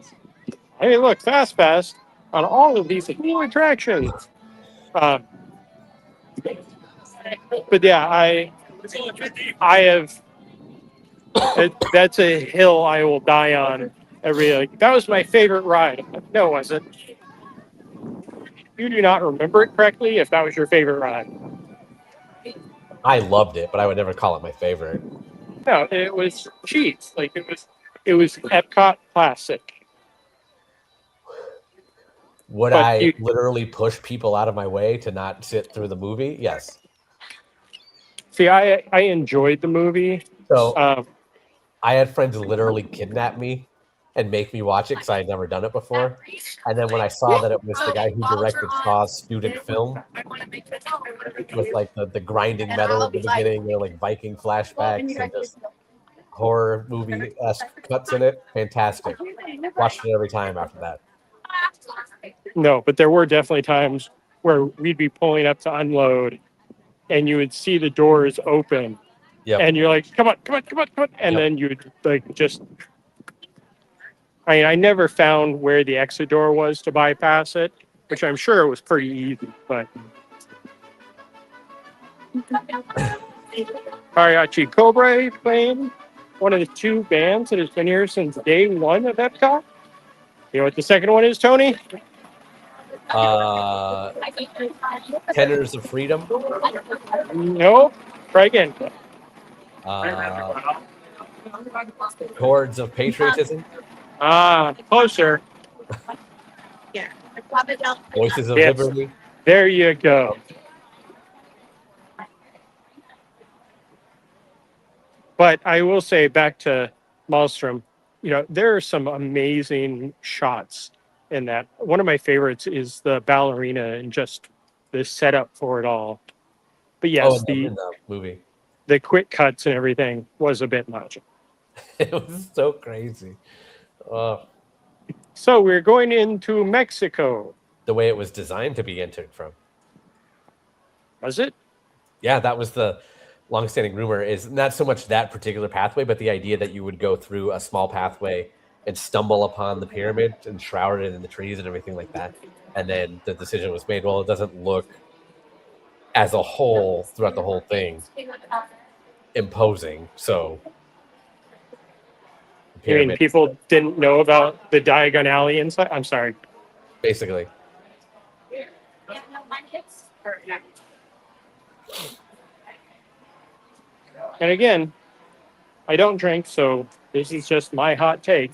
[SPEAKER 2] hey, look, Fast Pass on all of these new attractions. But yeah, I have. That's a hill I will die on. That was my favorite ride. No, it wasn't. You do not remember it correctly if that was your favorite ride.
[SPEAKER 1] I loved it, but I would never call it my favorite.
[SPEAKER 2] No, it was cheats. Like it was EPCOT classic.
[SPEAKER 1] Would
[SPEAKER 2] But
[SPEAKER 1] I
[SPEAKER 2] you
[SPEAKER 1] literally push people out of my way to not sit through the movie? Yes.
[SPEAKER 2] see, I enjoyed the movie.
[SPEAKER 1] So
[SPEAKER 2] Um,
[SPEAKER 1] I had friends literally kidnap me and make me watch it because I had never done it before. And then when I saw that it was the guy who directed Shaw's student film with like the grinding metal at the beginning, like Viking flashbacks and just horror movie esque cuts in it, fantastic. Watched it every time after that.
[SPEAKER 2] no, but there were definitely times where we'd be pulling up to unload, and you would see the doors open,
[SPEAKER 1] Yep.
[SPEAKER 2] and you're like, "Come on, come on, come on, come on!" And
[SPEAKER 1] Yep.
[SPEAKER 2] then you'd like just. I mean, I never found where the exit door was to bypass it, which I'm sure it was pretty easy. But Mariachi Cobra playing, one of the two bands that has been here since day one of Epcot. You know what the second one is, Tony?
[SPEAKER 1] Tenors of Freedom.
[SPEAKER 2] No, try again.
[SPEAKER 1] Chords of Patriotism.
[SPEAKER 2] Closer.
[SPEAKER 1] Voices of
[SPEAKER 2] Yes.
[SPEAKER 1] Liberty.
[SPEAKER 2] There you go. But I will say, back to Maelstrom, there are some amazing shots in that. One of my favorites is the ballerina and just the setup for it all. But
[SPEAKER 1] Oh,
[SPEAKER 2] yes,
[SPEAKER 1] in the movie.
[SPEAKER 2] the quick cuts and everything was a bit much.
[SPEAKER 1] It was so crazy.
[SPEAKER 2] So we're going into Mexico.
[SPEAKER 1] The way it was designed to be entered from.
[SPEAKER 2] Was it?
[SPEAKER 1] Yeah, that was the longstanding rumor, is not so much that particular pathway, but the idea that you would go through a small pathway and stumble upon the pyramid and shroud it in the trees and everything like that. And then the decision was made, well, it doesn't look as a whole throughout the whole thing imposing. So
[SPEAKER 2] You mean people didn't know about the Diagon Alley inside? I'm sorry.
[SPEAKER 1] Basically.
[SPEAKER 2] And again, I don't drink, so this is just my hot take.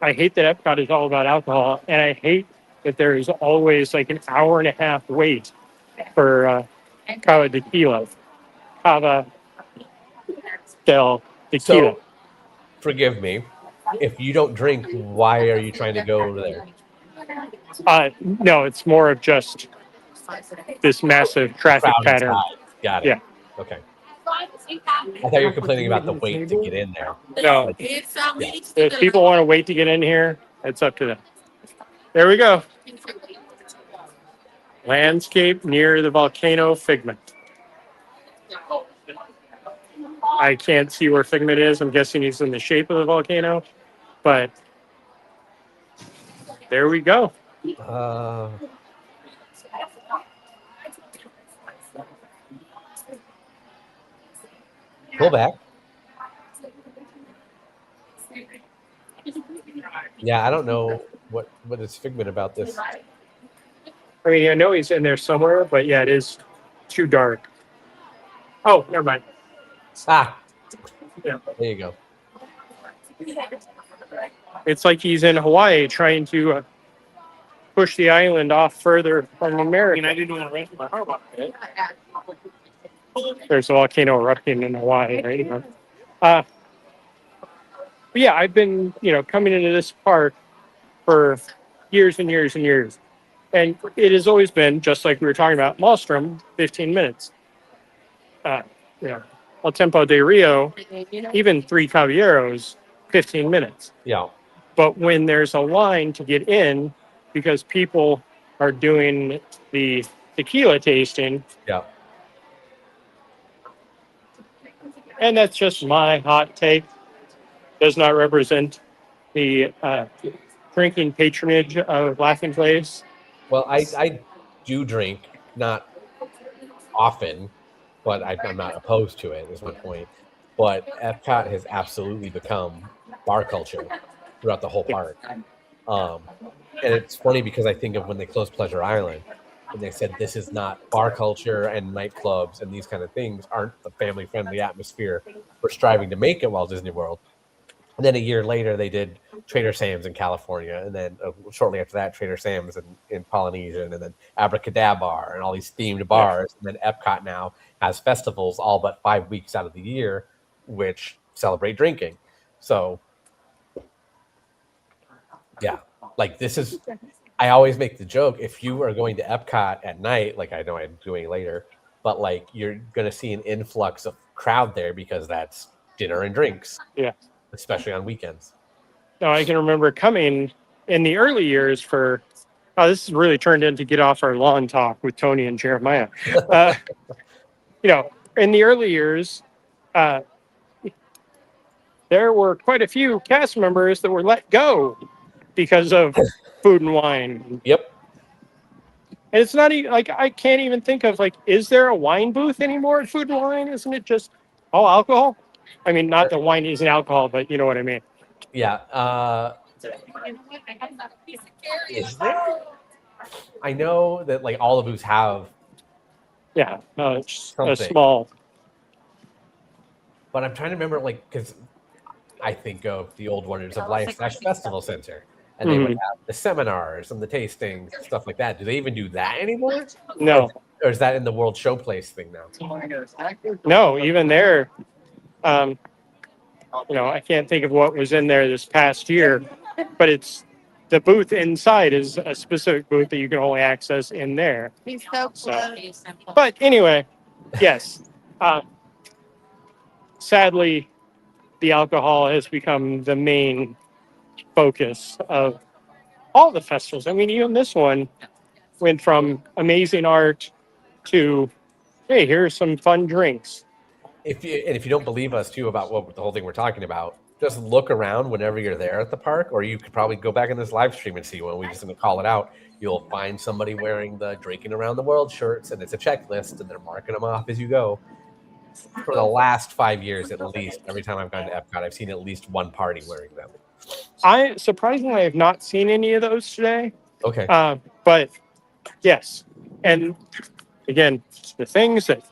[SPEAKER 2] I hate that Epcot is all about alcohol, and I hate that there is always like an hour and a half wait for Cava Tequila. Cava del Tequila.
[SPEAKER 1] So, forgive me. If you don't drink, why are you trying to go there?
[SPEAKER 2] No, it's more of just this massive traffic
[SPEAKER 1] Crowd
[SPEAKER 2] pattern.
[SPEAKER 1] inside. Got it.
[SPEAKER 2] Yeah.
[SPEAKER 1] Okay. I thought you were complaining about the wait to get in there.
[SPEAKER 2] No. If people want to wait to get in here, it's up to them. There we go. Landscape near the volcano Figment. I can't see where Figment is. I'm guessing he's in the shape of the volcano, but there we go.
[SPEAKER 1] Pull back. Yeah, I don't know what is Figment about this.
[SPEAKER 2] I mean, I know he's in there somewhere, but yeah, it is too dark. Oh, never mind.
[SPEAKER 1] Ah,
[SPEAKER 2] Yeah.
[SPEAKER 1] there you go.
[SPEAKER 2] It's like he's in Hawaii trying to push the island off further from America.
[SPEAKER 7] I didn't want to rent my car back.
[SPEAKER 2] There's a volcano erupting in Hawaii right now. But yeah, I've been, coming into this park for years and years and years. And it has always been, just like we were talking about, Maelstrom, 15 minutes. Uh, El Tempo de Rio, even Three Caballeros, 15 minutes.
[SPEAKER 1] Yeah.
[SPEAKER 2] But when there's a line to get in, because people are doing the tequila tasting,
[SPEAKER 1] Yeah.
[SPEAKER 2] and that's just my hot take, does not represent the drinking patronage of Laughing Place.
[SPEAKER 1] Well, I do drink, not often, but I'm not opposed to it, is my point. But Epcot has absolutely become bar culture throughout the whole park. And it's funny because I think of when they closed Pleasure Island and they said this is not bar culture and nightclubs and these kind of things aren't the family friendly atmosphere we're striving to make at Walt Disney World. And then a year later, they did Trader Sam's in California, and then shortly after that, Trader Sam's in Polynesian, and then Abracadabar, and all these themed bars. And then Epcot now has festivals all but 5 weeks out of the year, which celebrate drinking. So, yeah, like this is. I always make the joke: if you are going to Epcot at night, like I know I'm doing later, but like you're going to see an influx of crowd there because that's dinner and drinks.
[SPEAKER 2] Yeah.
[SPEAKER 1] Especially on weekends.
[SPEAKER 2] Now, I can remember coming in the early years for, this has really turned into get off our lawn talk with Tony and Jeremiah. In the early years, there were quite a few cast members that were let go because of food and wine.
[SPEAKER 1] Yep.
[SPEAKER 2] And it's not even like, I can't even think of like, is there a wine booth anymore at Food and Wine? Isn't it just all alcohol? I mean, not that wine isn't alcohol, but you know what I mean.
[SPEAKER 1] Yeah. Is there? I know that like all the booths have.
[SPEAKER 2] Yeah, it's a
[SPEAKER 1] Something.
[SPEAKER 2] small.
[SPEAKER 1] But I'm trying to remember, like, because I think of the old Wonders of Life / Festival Center, and they would have the seminars and the tastings, stuff like that. Do they even do that anymore?
[SPEAKER 2] No.
[SPEAKER 1] Or is that in the World Showplace thing now?
[SPEAKER 2] No, even there, I can't think of what was in there this past year, but it's the booth inside is a specific booth that you can only access in there.
[SPEAKER 4] He's so close.
[SPEAKER 2] But anyway, yes. Sadly, the alcohol has become the main focus of all the festivals. I mean, even this one went from amazing art to, hey, here's some fun drinks.
[SPEAKER 1] If you don't believe us too about what the whole thing we're talking about, just look around whenever you're there at the park, or you could probably go back in this live stream and see when we just going to call it out. You'll find somebody wearing the Drinking Around the World shirts, and it's a checklist, and they're marking them off as you go. For the last 5 years, at least, every time I've gone to Epcot, I've seen at least one party wearing them.
[SPEAKER 2] I surprisingly have not seen any of those today.
[SPEAKER 1] Okay.
[SPEAKER 2] But yes, and again, the things that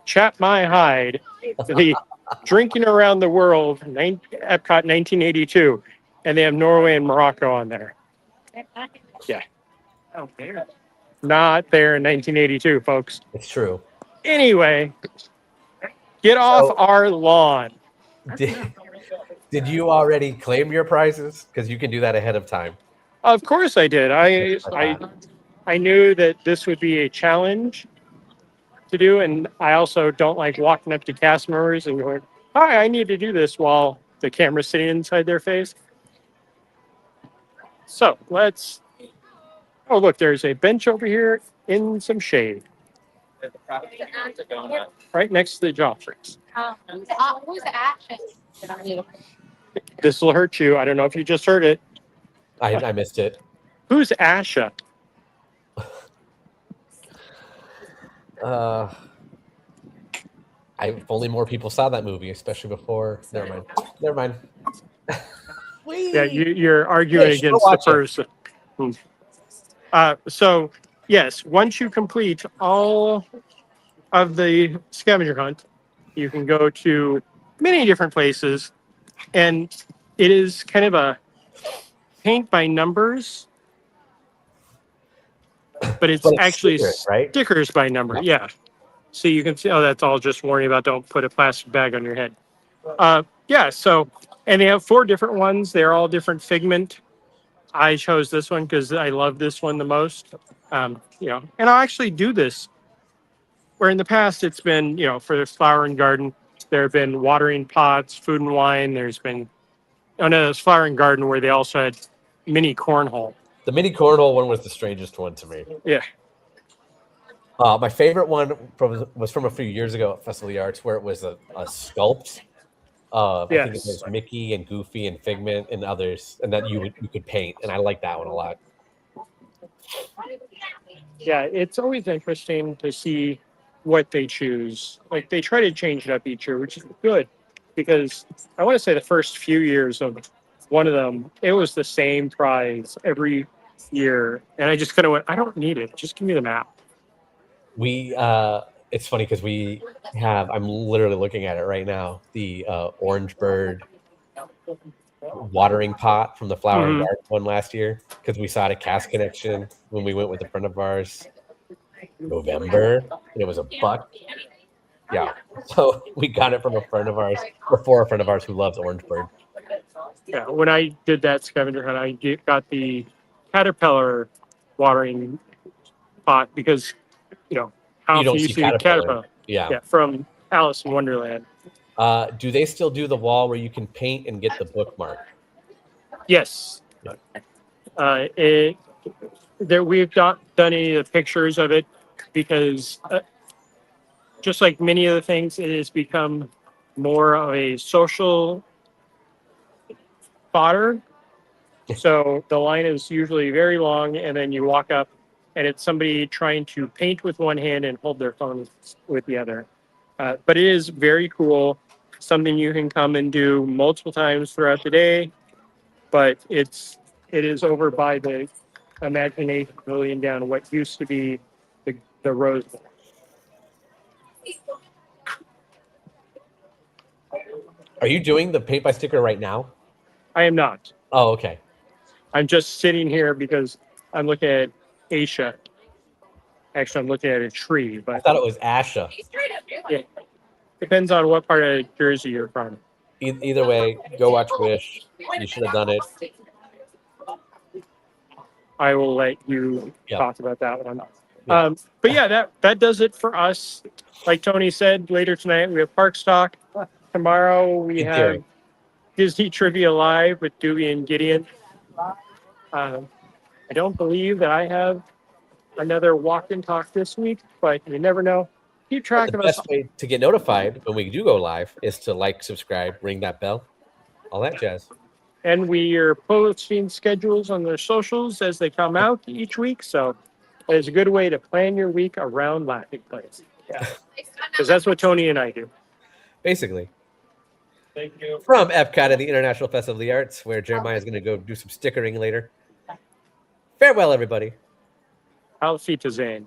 [SPEAKER 2] chap my hide, the Drinking Around the World, Epcot 1982, and they have Norway and Morocco on there. Yeah.
[SPEAKER 7] Oh, there.
[SPEAKER 2] Not there in 1982, folks.
[SPEAKER 1] It's true.
[SPEAKER 2] Anyway, get off our lawn.
[SPEAKER 1] Did you already claim your prizes? Because you can do that ahead of time.
[SPEAKER 2] Of course I did. I knew that this would be a challenge to do, and I also don't like walking up to cast members and going, hi, I need to do this while the camera's sitting inside their face. So oh, look, there's a bench over here in some shade. Right next to the Joffreys.
[SPEAKER 6] Who's Ashen?
[SPEAKER 2] This will hurt you. I don't know if you just heard it.
[SPEAKER 1] I missed it.
[SPEAKER 2] Who's Asha?
[SPEAKER 1] If only more people saw that movie, especially before. Never mind.
[SPEAKER 2] Yeah, you're arguing
[SPEAKER 1] Hey, sure,
[SPEAKER 2] against the
[SPEAKER 1] watch it.
[SPEAKER 2] person. So, yes, once you complete all of the scavenger hunt, you can go to many different places, and it is kind of a paint by numbers, but it's
[SPEAKER 1] But it's
[SPEAKER 2] actually
[SPEAKER 1] stickers, right?
[SPEAKER 2] stickers by number. Yeah. So you can see, oh, that's all just warning about don't put a plastic bag on your head. Yeah. So, and they have 4 different ones. They're all different figment. I chose this one because I love this one the most. And I'll actually do this where in the past it's been, for the flower and garden, there have been watering pots, food and wine. There's been, oh no, there's flower and garden where they also had mini cornhole.
[SPEAKER 1] The mini cornhole one was the strangest one to me.
[SPEAKER 2] Yeah.
[SPEAKER 1] My favorite one was from a few years ago at Festival of the Arts, where it was a sculpt. I think it
[SPEAKER 2] Yes.
[SPEAKER 1] was Mickey and Goofy and Figment and others, and that you could paint, and I like that one a lot.
[SPEAKER 2] Yeah, it's always interesting to see what they choose. Like they try to change it up each year, which is good because I want to say the first few years of one of them, it was the same prize every year. And I just kind of went, I don't need it. Just give me the map.
[SPEAKER 1] It's funny because I'm literally looking at it right now, the orange bird watering pot from the Flower and Garden one last year, because we saw it at Cast Connection when we went with a friend of ours November, and it was $1. Yeah, so we got it from a friend of ours, or for a friend of ours who loves orange bird.
[SPEAKER 2] Yeah, when I did that scavenger hunt, got the caterpillar watering pot because, how
[SPEAKER 1] You don't
[SPEAKER 2] often you
[SPEAKER 1] see
[SPEAKER 2] see a caterpillar?
[SPEAKER 1] Yeah.
[SPEAKER 2] From Alice in Wonderland.
[SPEAKER 1] Do they still do the wall where you can paint and get the bookmark?
[SPEAKER 2] Yes.
[SPEAKER 1] Yeah.
[SPEAKER 2] We've not done any of the pictures of it because just like many of the things, it has become more of a social fodder. So the line is usually very long, and then you walk up, and it's somebody trying to paint with one hand and hold their phone with the other. But it is very cool, something you can come and do multiple times throughout the day. But it is over by the Imagination Pavilion down what used to be the Rose Bowl.
[SPEAKER 1] Are you doing the paint by sticker right now?
[SPEAKER 2] I am not.
[SPEAKER 1] Oh, okay.
[SPEAKER 2] I'm just sitting here because I'm looking at Asia. Actually, I'm looking at a tree,
[SPEAKER 1] I
[SPEAKER 2] but
[SPEAKER 1] thought it was Asha.
[SPEAKER 2] yeah, depends on what part of Jersey you're from.
[SPEAKER 1] Either way, go watch Wish. You should have done it.
[SPEAKER 2] I will let you
[SPEAKER 1] Yep.
[SPEAKER 2] talk about that one.
[SPEAKER 1] Yeah.
[SPEAKER 2] But yeah, that does it for us. Like Tony said, later tonight we have Park Stock. Tomorrow we
[SPEAKER 1] In
[SPEAKER 2] have
[SPEAKER 1] theory.
[SPEAKER 2] Disney Trivia Live with Dewey and Gideon. I don't believe that I have another walk and talk this week, but you never know. Keep track
[SPEAKER 1] The
[SPEAKER 2] of us.
[SPEAKER 1] best way to get notified when we do go live is to like, subscribe, ring that bell, all that jazz.
[SPEAKER 2] And we are posting schedules on their socials as they come out each week. So it's a good way to plan your week around Laughing Place. Yeah. Because that's what Tony and I do.
[SPEAKER 1] Basically.
[SPEAKER 2] Thank you.
[SPEAKER 1] From EPCOT at the International Festival of the Arts, where Jeremiah is going to go do some stickering later. Farewell, everybody.
[SPEAKER 2] Auf Wiedersehen.